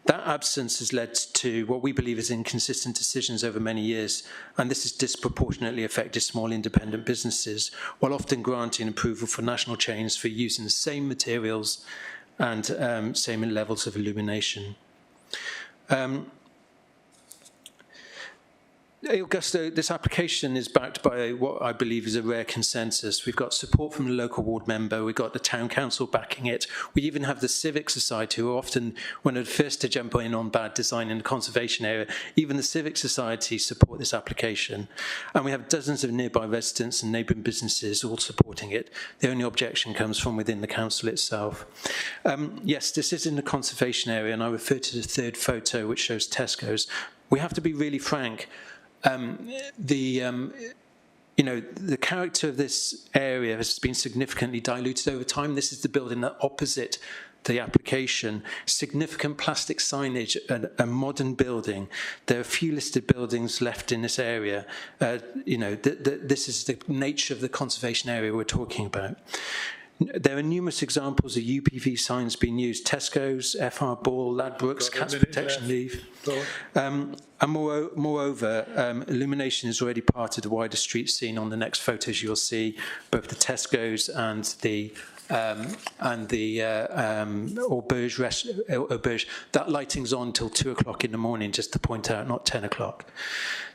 That absence has led to what we believe is inconsistent decisions over many years, and this has disproportionately affected small independent businesses, while often granting approval for national chains for using the same materials and same levels of illumination. Il Gusto, this application is backed by what I believe is a rare consensus. We've got support from the local ward member, we've got the town council backing it, we even have the Civic Society, who are often one of the first to jump in on bad design in the conservation area. Even the Civic Society support this application. And we have dozens of nearby residents and neighbouring businesses all supporting it. The only objection comes from within the council itself. Yes, this is in the conservation area, and I refer to the third photo, which shows Tesco's. We have to be really frank. You know, the character of this area has been significantly diluted over time. This is the building that opposite the application. Significant plastic signage, a modern building. There are few listed buildings left in this area. You know, this is the nature of the conservation area we're talking about. There are numerous examples of UPV signs being used. Tesco's, FR Ball, Ladbrokes, Cats Protection Leave. And moreover, illumination is already part of the wider street scene. On the next photos you'll see both the Tesco's and the Auberge. That lighting's on until 2 o'clock in the morning, just to point out, not 10 o'clock.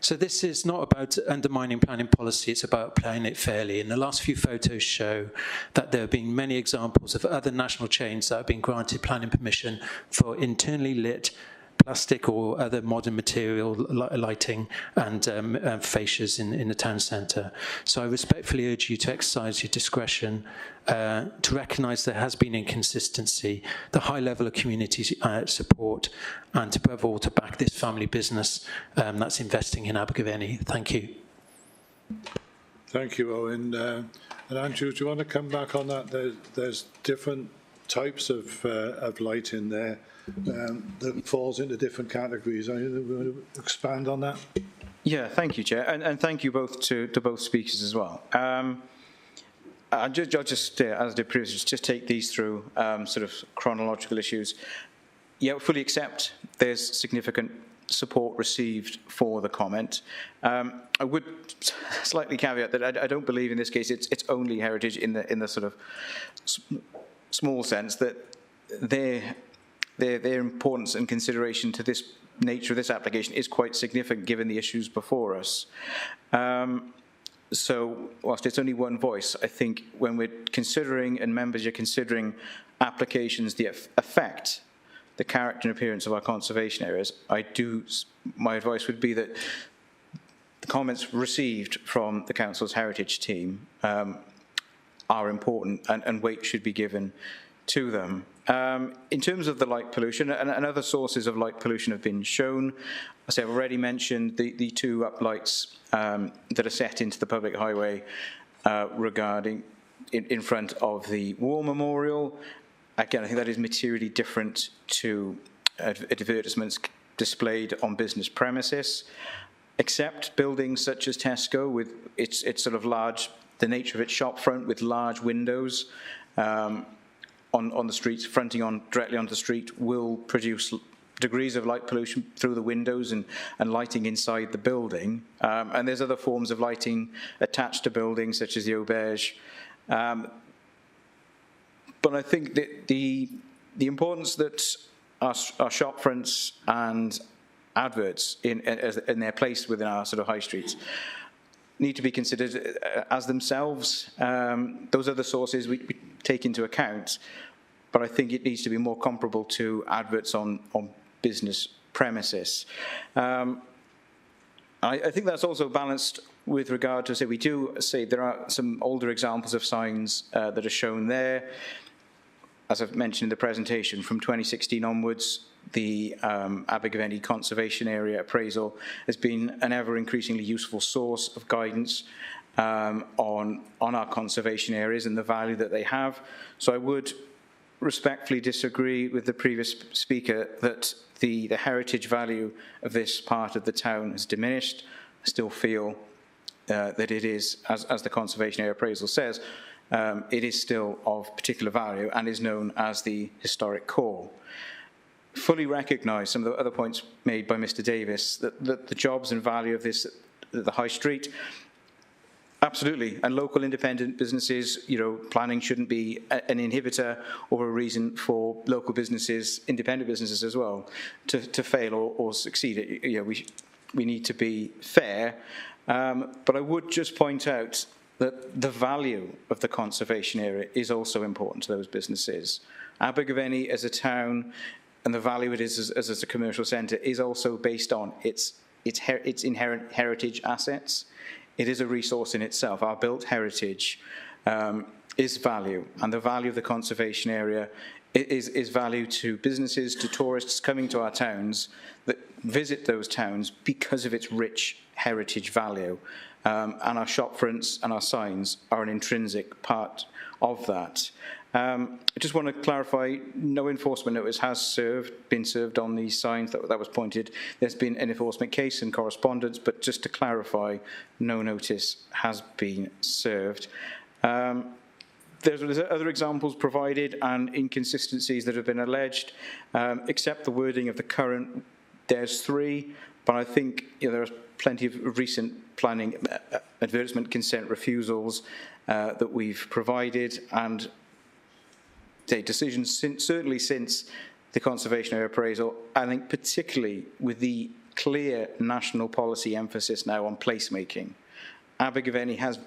So this is not about undermining planning policy, it's about playing it fairly. And the last few photos show that there have been many examples of other national chains that have been granted planning permission for internally lit plastic or other modern material lighting and fascias in the town centre. So I respectfully urge you to exercise your discretion, to recognise there has been inconsistency, the high level of community support, and above all to back this family business that's investing in Abergavenny. Thank you. Thank you, Owen. And Andrew, do you want to come back on that? There's different types of light in there that falls into different categories. Are you going to expand on that? Yeah, thank you, Chair, and thank you both to both speakers as well. I'll just as the previous, just take these through sort of chronological issues. Yeah, we fully accept there's significant support received for the comment. I would slightly caveat that I don't believe in this case it's only heritage in the sort of small sense that there their importance and consideration to this nature of this application is quite significant given the issues before us. So whilst it's only one voice, I think when we're considering, and members are considering applications that affect the character and appearance of our conservation areas, my advice would be that the comments received from the Council's heritage team are important, and weight should be given to them. In terms of the light pollution, and other sources of light pollution have been shown. As I've already mentioned, the two uplights that are set into the public highway regarding in front of the War Memorial. Again, I think that is materially different to advertisements displayed on business premises, except buildings such as Tesco with its sort of large, the nature of its shop front with large windows on the streets, fronting on directly onto the street, will produce degrees of light pollution through the windows and lighting inside the building. And there's other forms of lighting attached to buildings, such as the auberge. But I think that the importance that our shop fronts and adverts in their place within our sort of high streets need to be considered as themselves. Those other sources we take into account, but I think it needs to be more comparable to adverts on business premises. I think that's also balanced with regard to, we do say there are some older examples of signs that are shown there. As I've mentioned in the presentation, from 2016 onwards, the Abergavenny Conservation Area appraisal has been an ever-increasingly useful source of guidance on our conservation areas and the value that they have. So I would respectfully disagree with the previous speaker that the heritage value of this part of the town has diminished. I still feel that it is, as the Conservation Area Appraisal says, it is still of particular value and is known as the historic core. Fully recognise some of the other points made by Mr Davis, that the jobs and value of this, the high street, absolutely, and local independent businesses, planning shouldn't be an inhibitor or a reason for local businesses, independent businesses as well, to fail or succeed. We need to be fair, but I would just point out that the value of the conservation area is also important to those businesses. Abergavenny as a town and the value it is as a commercial centre is also based on its inherent heritage assets. It is a resource in itself. Our built heritage is value, and the value of the conservation area is value to businesses, to tourists coming to our towns that visit those towns because of its rich heritage value. And our shop fronts and our signs are an intrinsic part of that. I just want to clarify, no enforcement notice has been served on these signs. That was pointed. There's been an enforcement case and correspondence, but just to clarify, no notice has been served. There's other examples provided and inconsistencies that have been alleged, except the wording of the current. There's 3, but I think there are plenty of recent planning advertisement consent refusals that we've provided, and decisions certainly since the Conservation Area Appraisal, I think particularly with the clear national policy emphasis now on placemaking. Abergavenny has,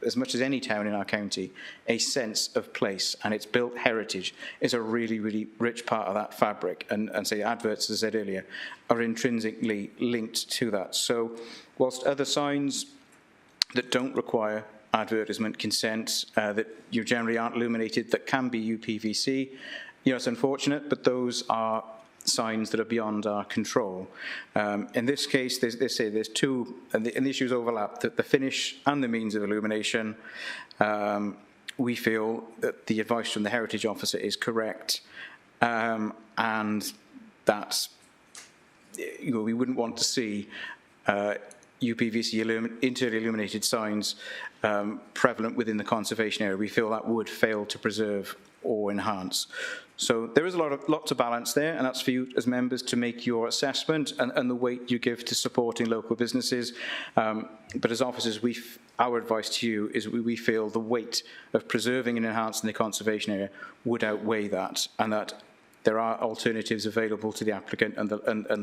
as much as any town in our county, a sense of place, and its built heritage is a really, really rich part of that fabric, and say adverts, as I said earlier, are intrinsically linked to that. So whilst other signs that don't require advertisement consent, that you generally aren't illuminated, that can be UPVC, it's unfortunate, but those are signs that are beyond our control. In this case, they say there's 2, and the issues overlap, that the finish and the means of illumination. We feel that the advice from the Heritage Officer is correct, and that we wouldn't want to see UPVC internally illuminated signs prevalent within the conservation area. We feel that would fail to preserve or enhance. So there is a lot to balance there, and that's for you as members to make your assessment and the weight you give to supporting local businesses. But as officers, our advice to you is we feel the weight of preserving and enhancing the conservation area would outweigh that, and that there are alternatives available to the applicant and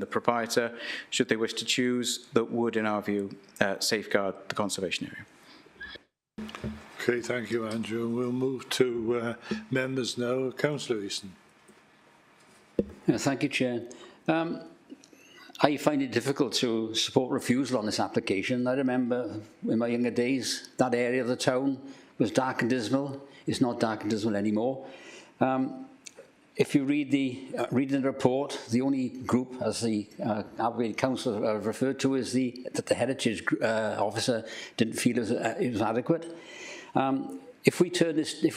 the proprietor, should they wish to choose, that would, in our view, safeguard the conservation area. Okay, thank you, Andrew. We'll move to members now. Councillor Easton. Thank you, Chair. I find it difficult to support refusal on this application. I remember in my younger days, that area of the town was dark and dismal. It's not dark and dismal anymore. If you read the report, the only group, as the Abergavenny Council referred to, is that the Heritage officer didn't feel it was adequate. If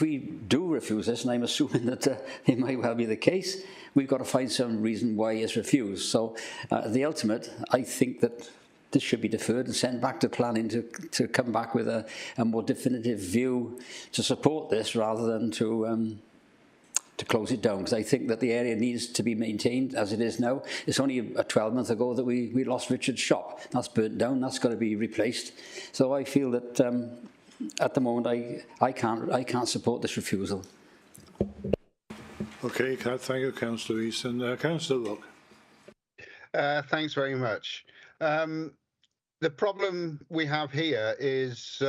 we do refuse this, and I'm assuming that it might well be the case, we've got to find some reason why it's refused. So the ultimate, I think that this should be deferred and sent back to planning to come back with a more definitive view to support this rather than to close it down, because I think that the area needs to be maintained as it is now. It's only a 12 months ago that we lost Richard's shop. That's burnt down. That's got to be replaced. So I feel that at the moment I can't support this refusal. Okay, thank you, Councillor Easton. Councillor Rook. Thanks very much. The problem we have here is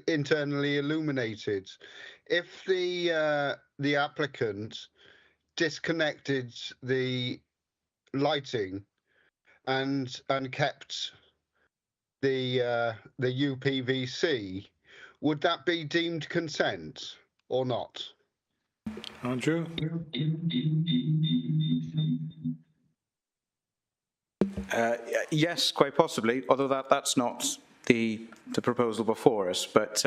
internally illuminated. If the applicant disconnected the lighting and kept the UPVC, would that be deemed consent or not? Andrew? Yes, quite possibly, although that's not the proposal before us. But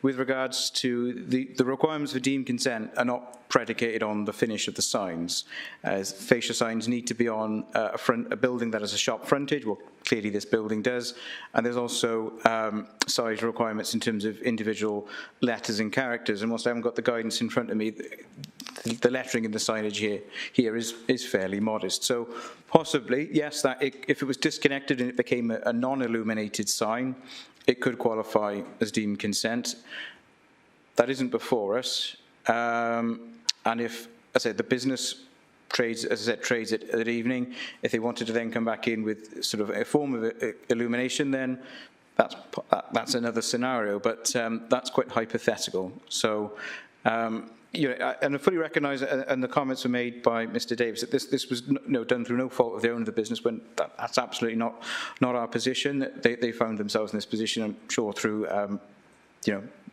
with regards to the requirements for deemed consent are not predicated on the finish of the signs. As fascia signs need to be on a building that has a shop frontage. Well, clearly this building does. And there's also size requirements in terms of individual letters and characters. And whilst I haven't got the guidance in front of me, the lettering in the signage here is fairly modest. So possibly, yes, that if it was disconnected and it became a non-illuminated sign, it could qualify as deemed consent. That isn't before us. And if, as I said, the business trades, as I said, trades at evening, if they wanted to then come back in with sort of a form of illumination, then that's another scenario. But that's quite hypothetical. So. And I fully recognise, and the comments were made by Mr. Davis, that this was done through no fault of the owner of the business. When that's absolutely not our position. They found themselves in this position, I'm sure, through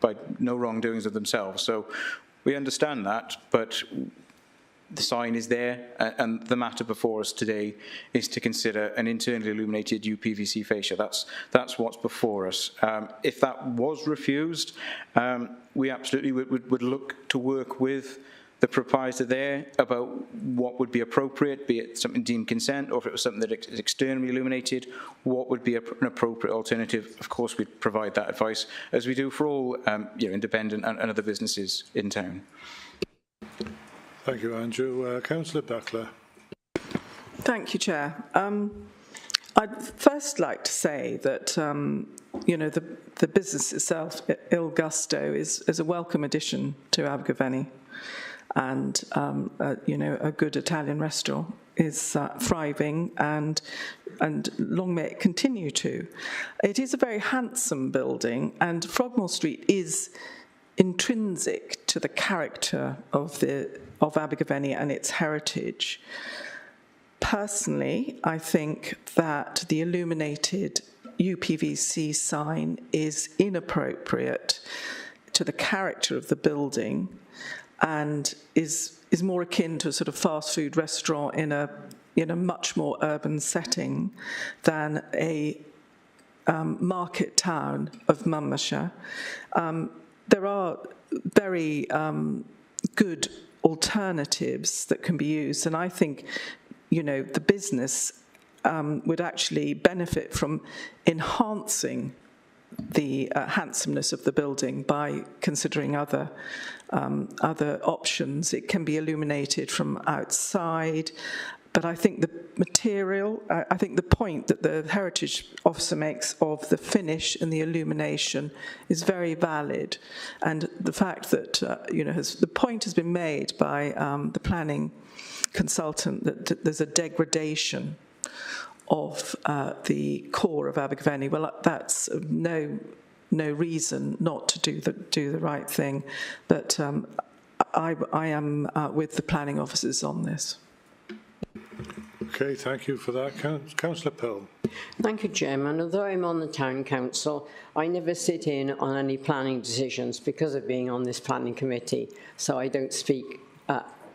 by no wrongdoings of themselves. So we understand that, but the sign is there, and the matter before us today is to consider an internally illuminated UPVC fascia. That's what's before us. If that was refused, we absolutely would look to work with the proprietor there about what would be appropriate, be it something deemed consent, or if it was something that is externally illuminated, what would be an appropriate alternative. Of course, we'd provide that advice, as we do for all independent and other businesses in town. Thank you, Andrew. Councillor Buckler. Thank you, Chair. I'd first like to say that, the business itself, Il Gusto, is a welcome addition to Abergavenny. And, a good Italian restaurant is thriving, and long may it continue to. It is a very handsome building, and Frogmore Street is intrinsic to the character of Abergavenny and its heritage. Personally, I think that the illuminated UPVC sign is inappropriate to the character of the building and is more akin to a sort of fast food restaurant in a much more urban setting than a market town of Monmouthshire. There are very good alternatives that can be used, and I think, the business would actually benefit from enhancing the handsomeness of the building by considering other options. It can be illuminated from outside, But I think the material, I think the point that the Heritage Officer makes of the finish and the illumination is very valid. And the fact that, the point has been made by the planning consultant that there's a degradation of the core of Abergavenny, well, that's no reason not to do the right thing. But I am with the planning officers on this. Okay, thank you for that. Councillor Pearl. Thank you, Chairman. Although I'm on the Town Council, I never sit in on any planning decisions because of being on this planning committee, so I don't speak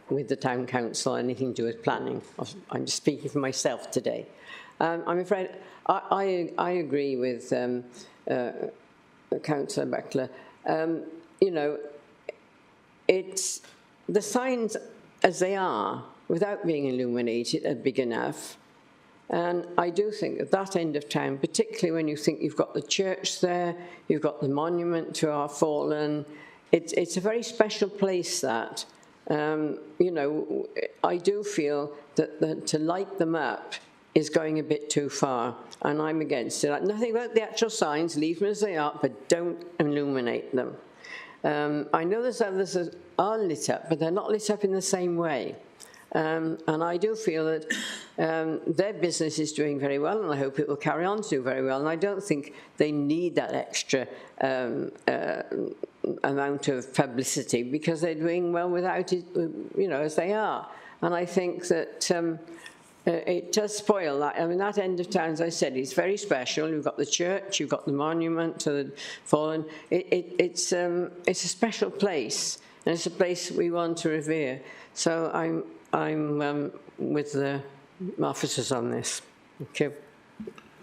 with the Town Council anything to do with planning. I'm just speaking for myself today. I'm afraid I agree with Councillor Beckler. It's the signs as they are, without being illuminated, are big enough. And I do think at that end of town, particularly when you think you've got the church there, you've got the monument to our fallen, it's a very special place that, I do feel that to light them up is going a bit too far, and I'm against it. Nothing about the actual signs, leave them as they are, but don't illuminate them. I know there's others that are lit up, but they're not lit up in the same way. And I do feel that their business is doing very well, and I hope it will carry on to do very well. And I don't think they need that extra amount of publicity because they're doing well without it, as they are. And I think that it does spoil that. I mean, that end of town, as I said, is very special. You've got the church, you've got the monument to the fallen. It's a special place, and it's a place we want to revere. So I'm with the officers on this. Thank you.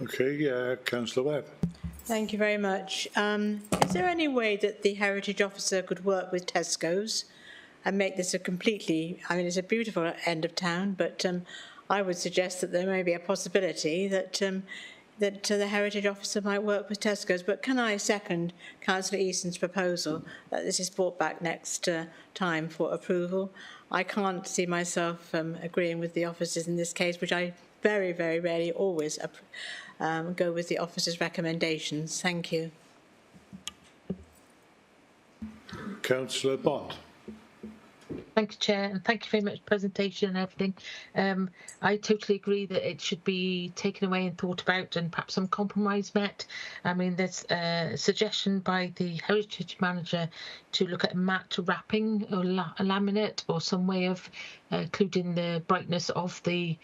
Okay, Councillor Webb. Thank you very much. Is there any way that the Heritage Officer could work with Tesco's and make this it's a beautiful end of town, but I would suggest that there may be a possibility that the Heritage Officer might work with Tesco's. But can I second Councillor Easton's proposal that this is brought back next time for approval? I can't see myself agreeing with the officers in this case, which I very, very rarely always go with the officers' recommendations. Thank you. Councillor Bond. Thank you, Chair, and thank you very much for the presentation and everything. I totally agree that it should be taken away and thought about and perhaps some compromise met. I mean, there's a suggestion by the Heritage Manager to look at matte wrapping or laminate or some way of including the brightness of the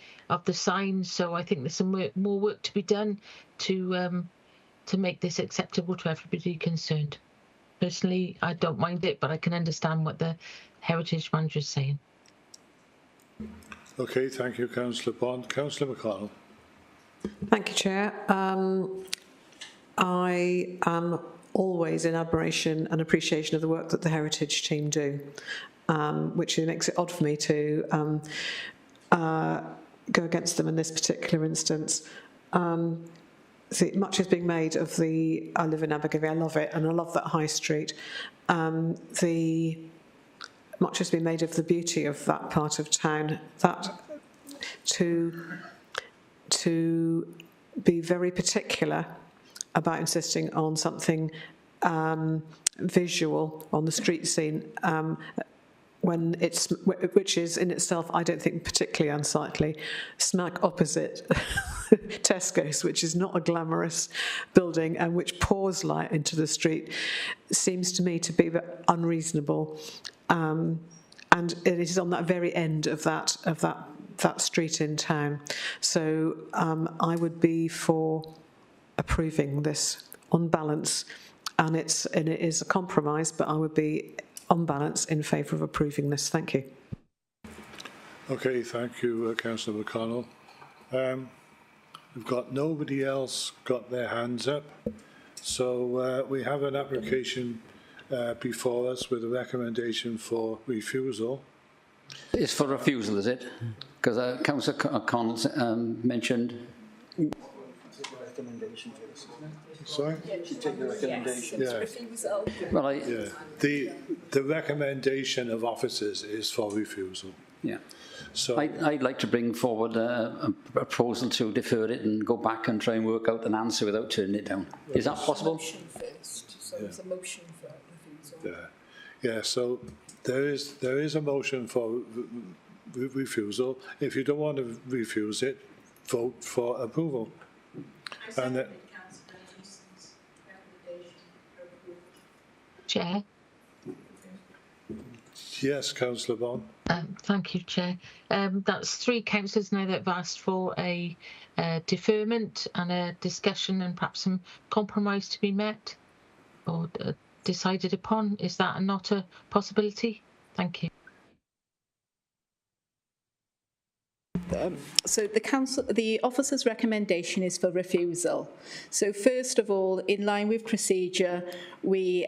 sign. So I think there's some more work to be done to make this acceptable to everybody concerned. Personally, I don't mind it, but I can understand what the Heritage Manager is saying. Okay, thank you, Councillor Bond. Councillor McConnell. Thank you, Chair. I am always in admiration and appreciation of the work that the Heritage team do, which makes it odd for me to go against them in this particular instance. See, much is being made of I live in Abergavenny, I love it, and I love that high street. Much has been made of the beauty of that part of town. That to be very particular about insisting on something visual on the street scene, which is in itself, I don't think, particularly unsightly, smack opposite Tesco's, which is not a glamorous building and which pours light into the street, seems to me to be unreasonable. And it is on that very end of that street in town. So I would be for approving this on balance, and it is a compromise, but I would be on balance in favour of approving this. Thank you. Okay, thank you, Councillor McConnell. We've got nobody else got their hands up, so we have an application before us with a recommendation for refusal. It's for refusal, is it? Because Councillor Connell mentioned. Sorry? Take the recommendation. Yeah. Well, the recommendation of officers is for refusal. Yeah. So I'd like to bring forward a proposal to defer it and go back and try and work out an answer without turning it down. Is that possible? Motion first, so it's a motion for refusal. yeah, so there is a motion for refusal. If you don't want to refuse it, vote for approval. And Chair. yes, Councillor Bond. Thank you, Chair. That's 3 councillors now that have asked for a deferment and a discussion and perhaps some compromise to be met or decided upon. Is that not a possibility? Thank you. So the officer's recommendation is for refusal. So first of all, in line with procedure, we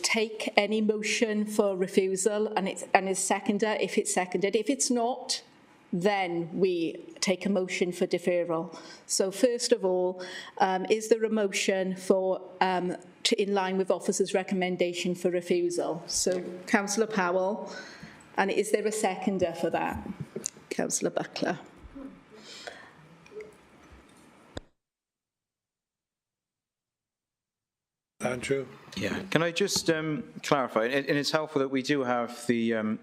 take any motion for refusal and it's seconded if it's seconded. If it's not, then we take a motion for deferral. So first of all, is there a motion for in line with officer's recommendation for refusal? So Councillor Powell, and is there a seconder for that? Councillor Buckler. Andrew? Yeah, can I just clarify, and it's helpful that we do have the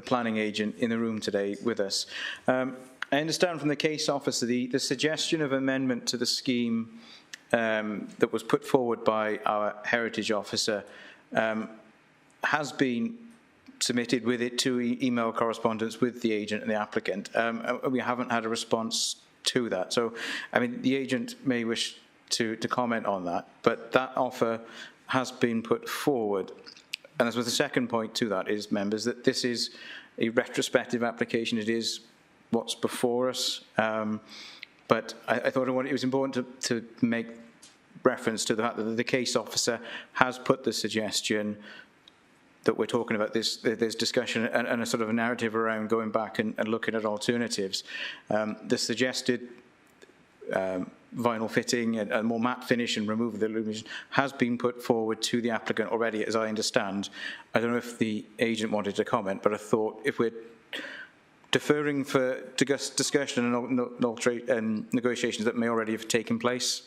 planning agent in the room today with us. I understand from the case officer the suggestion of amendment to the scheme that was put forward by our heritage officer has been submitted with it to email correspondence with the agent and the applicant. We haven't had a response to that. So, I mean, the agent may wish to comment on that, but that offer has been put forward. And as with the second point to that is, members, that this is a retrospective application. It is what's before us. But I thought it was important to make reference to the fact that the case officer has put the suggestion that we're talking about there's discussion and a sort of a narrative around going back and looking at alternatives. The suggested vinyl fitting and more matte finish and remove of the illumination has been put forward to the applicant already, as I understand. I don't know if the agent wanted to comment, but I thought if we're deferring for discussion and negotiations that may already have taken place.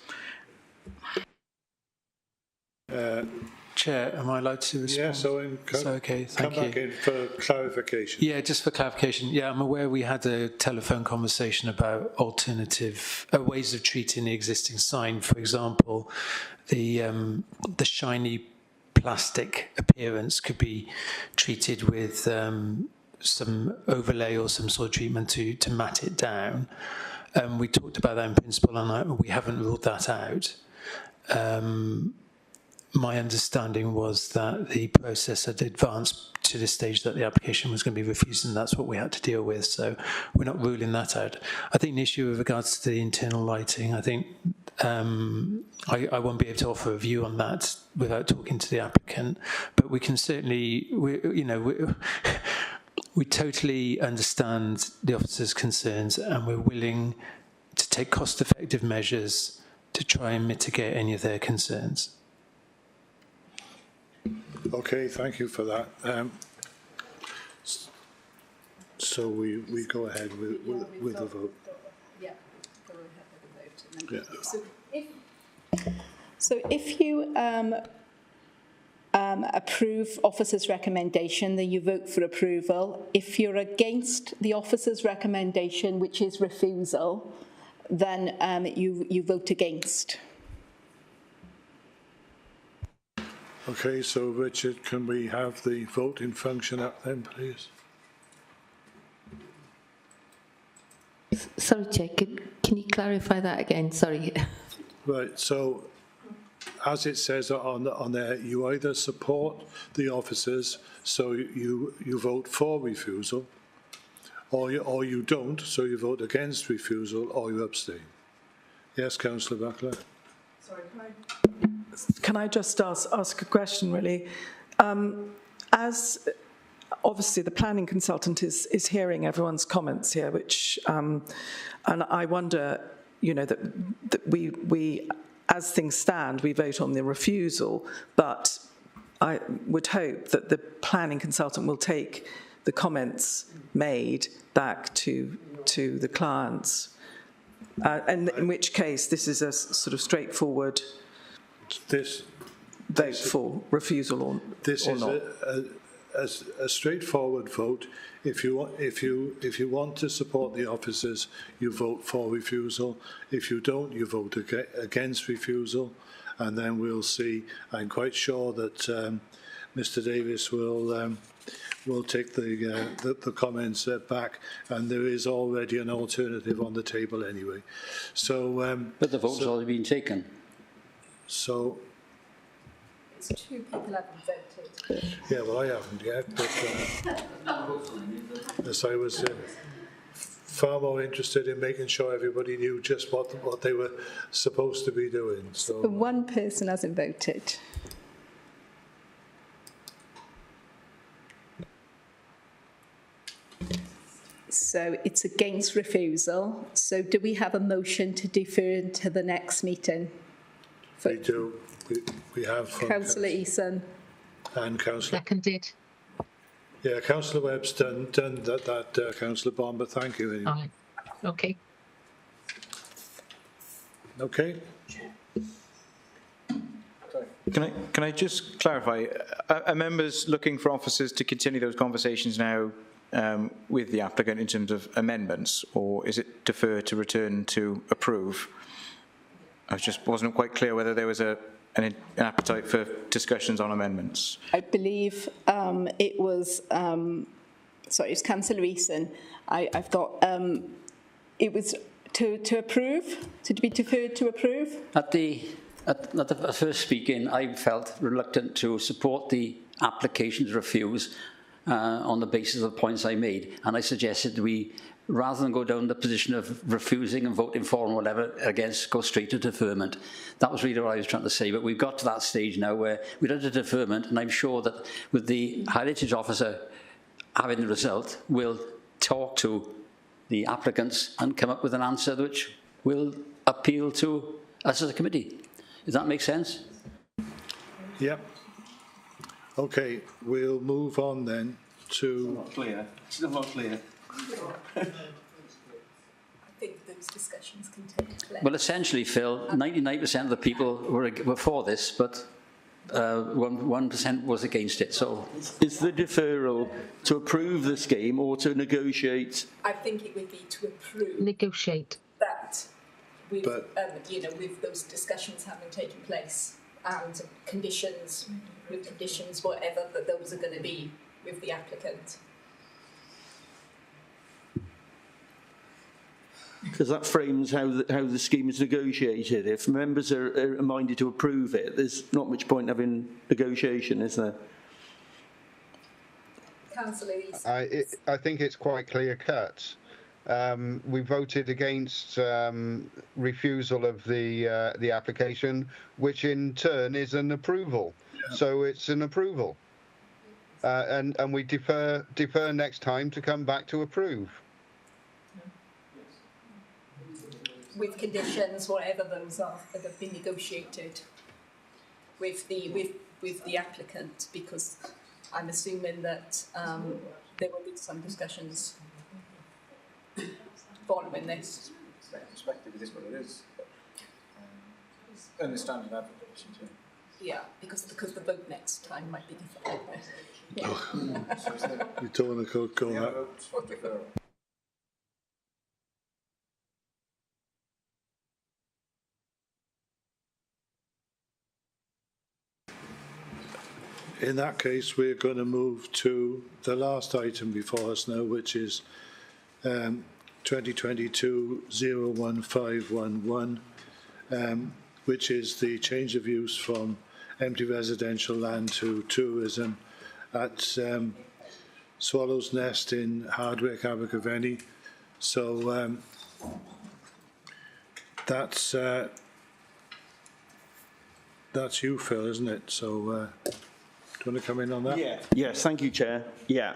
Chair, am I allowed to respond? Yeah, so okay, thank you. Come back in for clarification. Yeah, just for clarification. Yeah, I'm aware we had a telephone conversation about alternative ways of treating the existing sign. For example, the shiny plastic appearance could be treated with some overlay or some sort of treatment to matte it down. We talked about that in principle, and we haven't ruled that out. My understanding was that the process had advanced to the stage that the application was going to be refused, and that's what we had to deal with. So we're not ruling that out. I think the issue with regards to the internal lighting, I think I won't be able to offer a view on that without talking to the applicant. But we can certainly, we totally understand the officer's concerns, and we're willing to take cost-effective measures to try and mitigate any of their concerns. Okay, thank you for that. So we go ahead with the vote. Yeah, go ahead with the vote. Yeah. So if you approve officer's recommendation, then you vote for approval. If you're against the officer's recommendation, which is refusal, then you vote against. Okay, so Richard, can we have the voting function up then, please? Sorry, Chair, can you clarify that again? Sorry. Right, so as it says on there, you either support the officers, so you vote for refusal, or you don't, so you vote against refusal, or you abstain. Yes, Councillor Buckler. Sorry, can I just ask a question, really? As obviously the planning consultant is hearing everyone's comments here, which, and I wonder, that we, as things stand, we vote on the refusal, but I would hope that the planning consultant will take the comments made back to the clients. And in which case, this is a sort of straightforward vote for refusal or not. A straightforward vote. If you want to support the officers, you vote for refusal. If you don't, you vote against refusal, and then we'll see. I'm quite sure that Mr. Davis will take the comments back, and there is already an alternative on the table anyway. So, but the vote's already been taken. So. It's 2 people haven't voted. Yeah, well, I haven't yet, but as I was far more interested in making sure everybody knew just what they were supposed to be doing. So 1 person hasn't voted. So it's against refusal. So do we have a motion to defer to the next meeting? We do. We have from Councillor Eason. And Councillor. Seconded. Yeah, Councillor Webb's done that Councillor Bond, but thank you anyway. All right. Okay. Okay. Can I just clarify? Are members looking for officers to continue those conversations now with the applicant in terms of amendments, or is it defer to return to approve? I just wasn't quite clear whether there was an appetite for discussions on amendments. I believe it was, sorry, it's Councillor Eason. I've got, it was to approve, to be deferred to approve? At the first speaking, I felt reluctant to support the application to refuse on the basis of the points I made, and I suggested we, rather than go down the position of refusing and voting for and whatever against, go straight to deferment. That was really what I was trying to say, but we've got to that stage now where we're at a deferment, and I'm sure that with the heritage officer having the result, we'll talk to the applicants and come up with an answer which will appeal to us as a committee. Does that make sense? Yeah. Okay, we'll move on then to... Not clear. Still not clear. I think those discussions can take place. Well, essentially, Phil, 99% of the people were for this, but 1% was against it. So, is the deferral to approve the scheme or to negotiate? I think it would be to approve. Negotiate. That, with, you know, with those discussions having taken place and conditions, with conditions, whatever that those are going to be with the applicant. Because that frames how the scheme is negotiated. If members are minded to approve it, there's not much point having negotiation, is there? Councillor I think it's quite clear cut. We voted against refusal of the application, which in turn is an approval. Yeah. So it's an approval, and we defer next time to come back to approve. With conditions, whatever those are, that have been negotiated with the applicant, because I'm assuming that there will be some discussions following this. Perspective, it is what it is. Understanding application too. Yeah, because the vote next time might be different. Yeah. You don't want to go out. In that case, we're going to move to the last item before us now, which is 2022-01511, which is the change of use from empty residential land to tourism at Swallow's Nest in Hardwick, Abergavenny. So that's you, Phil, isn't it? So. Do you want to come in on that? Yeah. Yes, thank you, Chair. Yeah.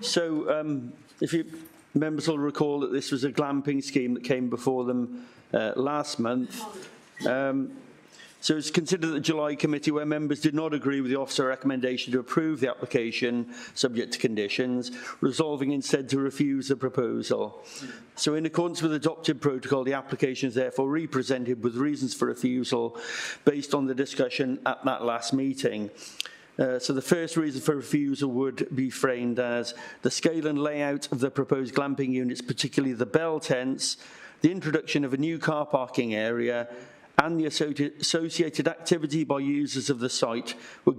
So if you members will recall that this was a glamping scheme that came before them last month. So it's considered at the July committee where members did not agree with the officer recommendation to approve the application subject to conditions, resolving instead to refuse the proposal. So in accordance with adopted protocol, the application is therefore represented with reasons for refusal based on the discussion at that last meeting. So the first reason for refusal would be framed as the scale and layout of the proposed glamping units, particularly the bell tents, the introduction of a new car parking area, and the associated activity by users of the site would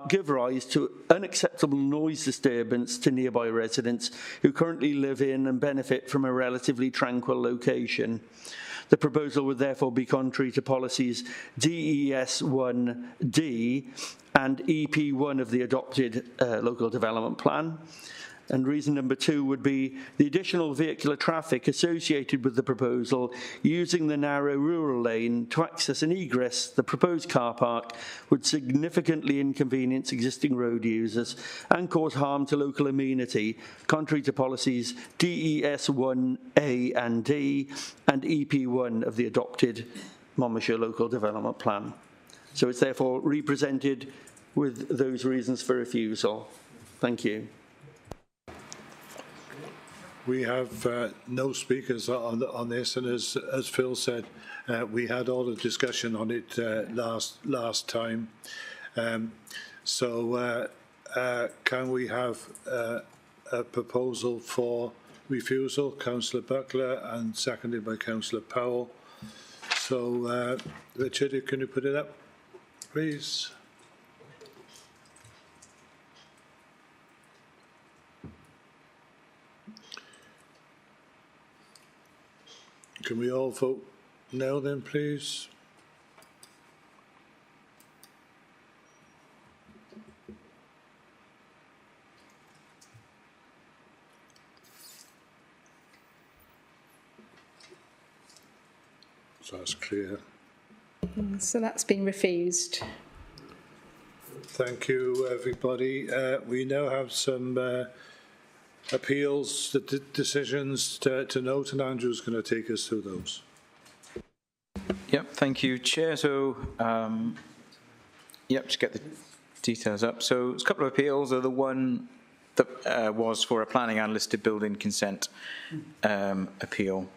give rise to unacceptable noise disturbance to nearby residents who currently live in and benefit from a relatively tranquil location. The proposal would therefore be contrary to policies DES 1D and EP1 of the adopted local development plan. And reason number 2 would be the additional vehicular traffic associated with the proposal using the narrow rural lane to access and egress the proposed car park would significantly inconvenience existing road users and cause harm to local amenity, contrary to policies DES 1A and D and EP1 of the adopted Monmouthshire Local Development Plan. So it's therefore represented with those reasons for refusal. Thank you. We have no speakers on this, and as Phil said, we had all the discussion on it last time. So can we have a proposal for refusal? Councillor Buckler and seconded by Councillor Powell. So Richard, can you put it up, please? Can we all vote now then, please? So that's clear. So that's been refused. Thank you, everybody. We now have some appeals, the decisions to note, and Andrew's going to take us through those. Yep, thank you, Chair. So, just get the details up. So, it's a couple of appeals. The one that was for a planning and listed building consent appeal.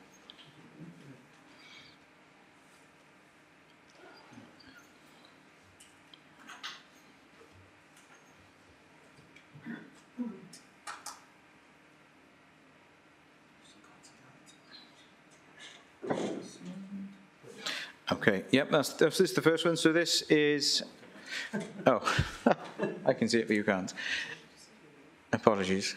Okay, yep, this is the first one. So this is, oh, I can see it, but you can't. Apologies.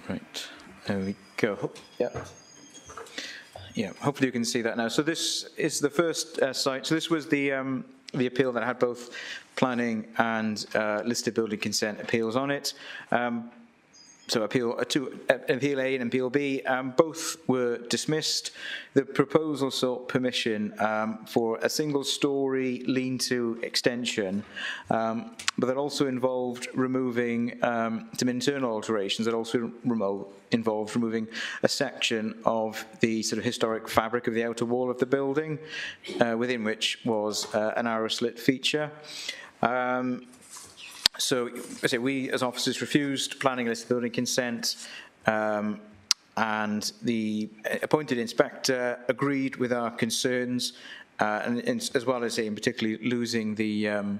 Right, there we go. Yeah. Yeah, hopefully you can see that now. So this is the first site. So this was the appeal that had both planning and listed building consent appeals on it. So appeal A and Appeal B, both were dismissed. The proposal sought permission for a single-storey lean-to extension, but that also involved removing some internal alterations. That also involved removing a section of the sort of historic fabric of the outer wall of the building, within which was a narrow slit feature. So, I say we as officers refused planning and listed building consent, and the appointed inspector agreed with our concerns, and as well as saying particularly losing the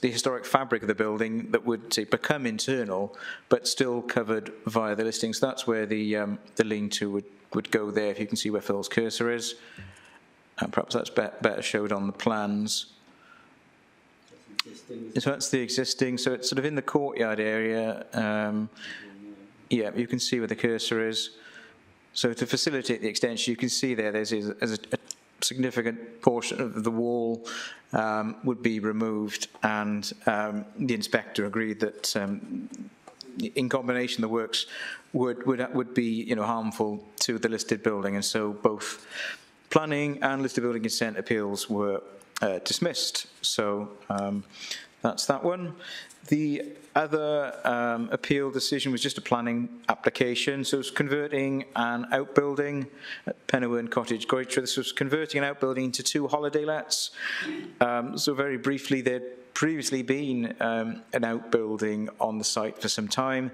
historic fabric of the building that would say become internal, but still covered via the listings. So that's where the lean-to would go there. If you can see where Phil's cursor is, perhaps that's better showed on the plans. So that's the existing, so it's sort of in the courtyard area. Yeah, you can see where the cursor is. So to facilitate the extension, you can see there's a significant portion of the wall would be removed, and the inspector agreed that in combination the works would be harmful to the listed building, and so both planning and listed building consent appeals were dismissed. So that's that one. The other appeal decision was just a planning application. So it's converting an outbuilding at Pennyworth Cottage, Goitra. This was converting an outbuilding into 2 holiday lets. So very briefly, there'd previously been an outbuilding on the site for some time.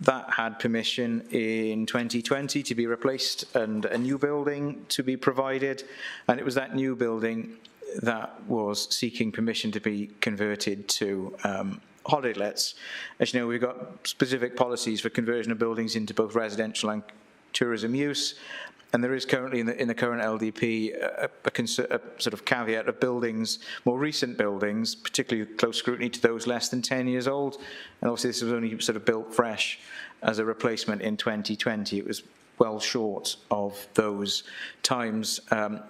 That had permission in 2020 to be replaced and a new building to be provided. And it was that new building that was seeking permission to be converted to holiday lets. As you know, we've got specific policies for conversion of buildings into both residential and tourism use, and there is currently in the current LDP a sort of caveat of buildings, more recent buildings, particularly close scrutiny to those less than 10 years old, and obviously this was only sort of built fresh as a replacement in 2020. It was well short of those times,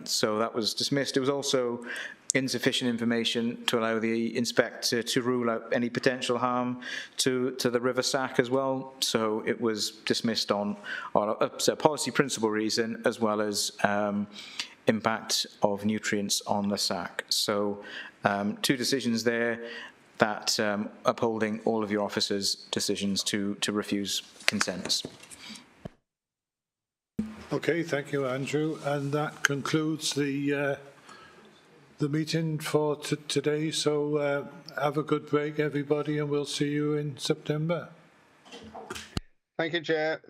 so that was dismissed. It was also insufficient information to allow the inspector to rule out any potential harm to the River Sack as well. So it was dismissed on a policy principle reason, as well as impact of nutrients on the Sack. So 2 decisions there that upholding all of your officers' decisions to refuse consents. Okay, thank you, Andrew. And that concludes the meeting for today. So have a good break, everybody, and we'll see you in September. Thank you, Chair.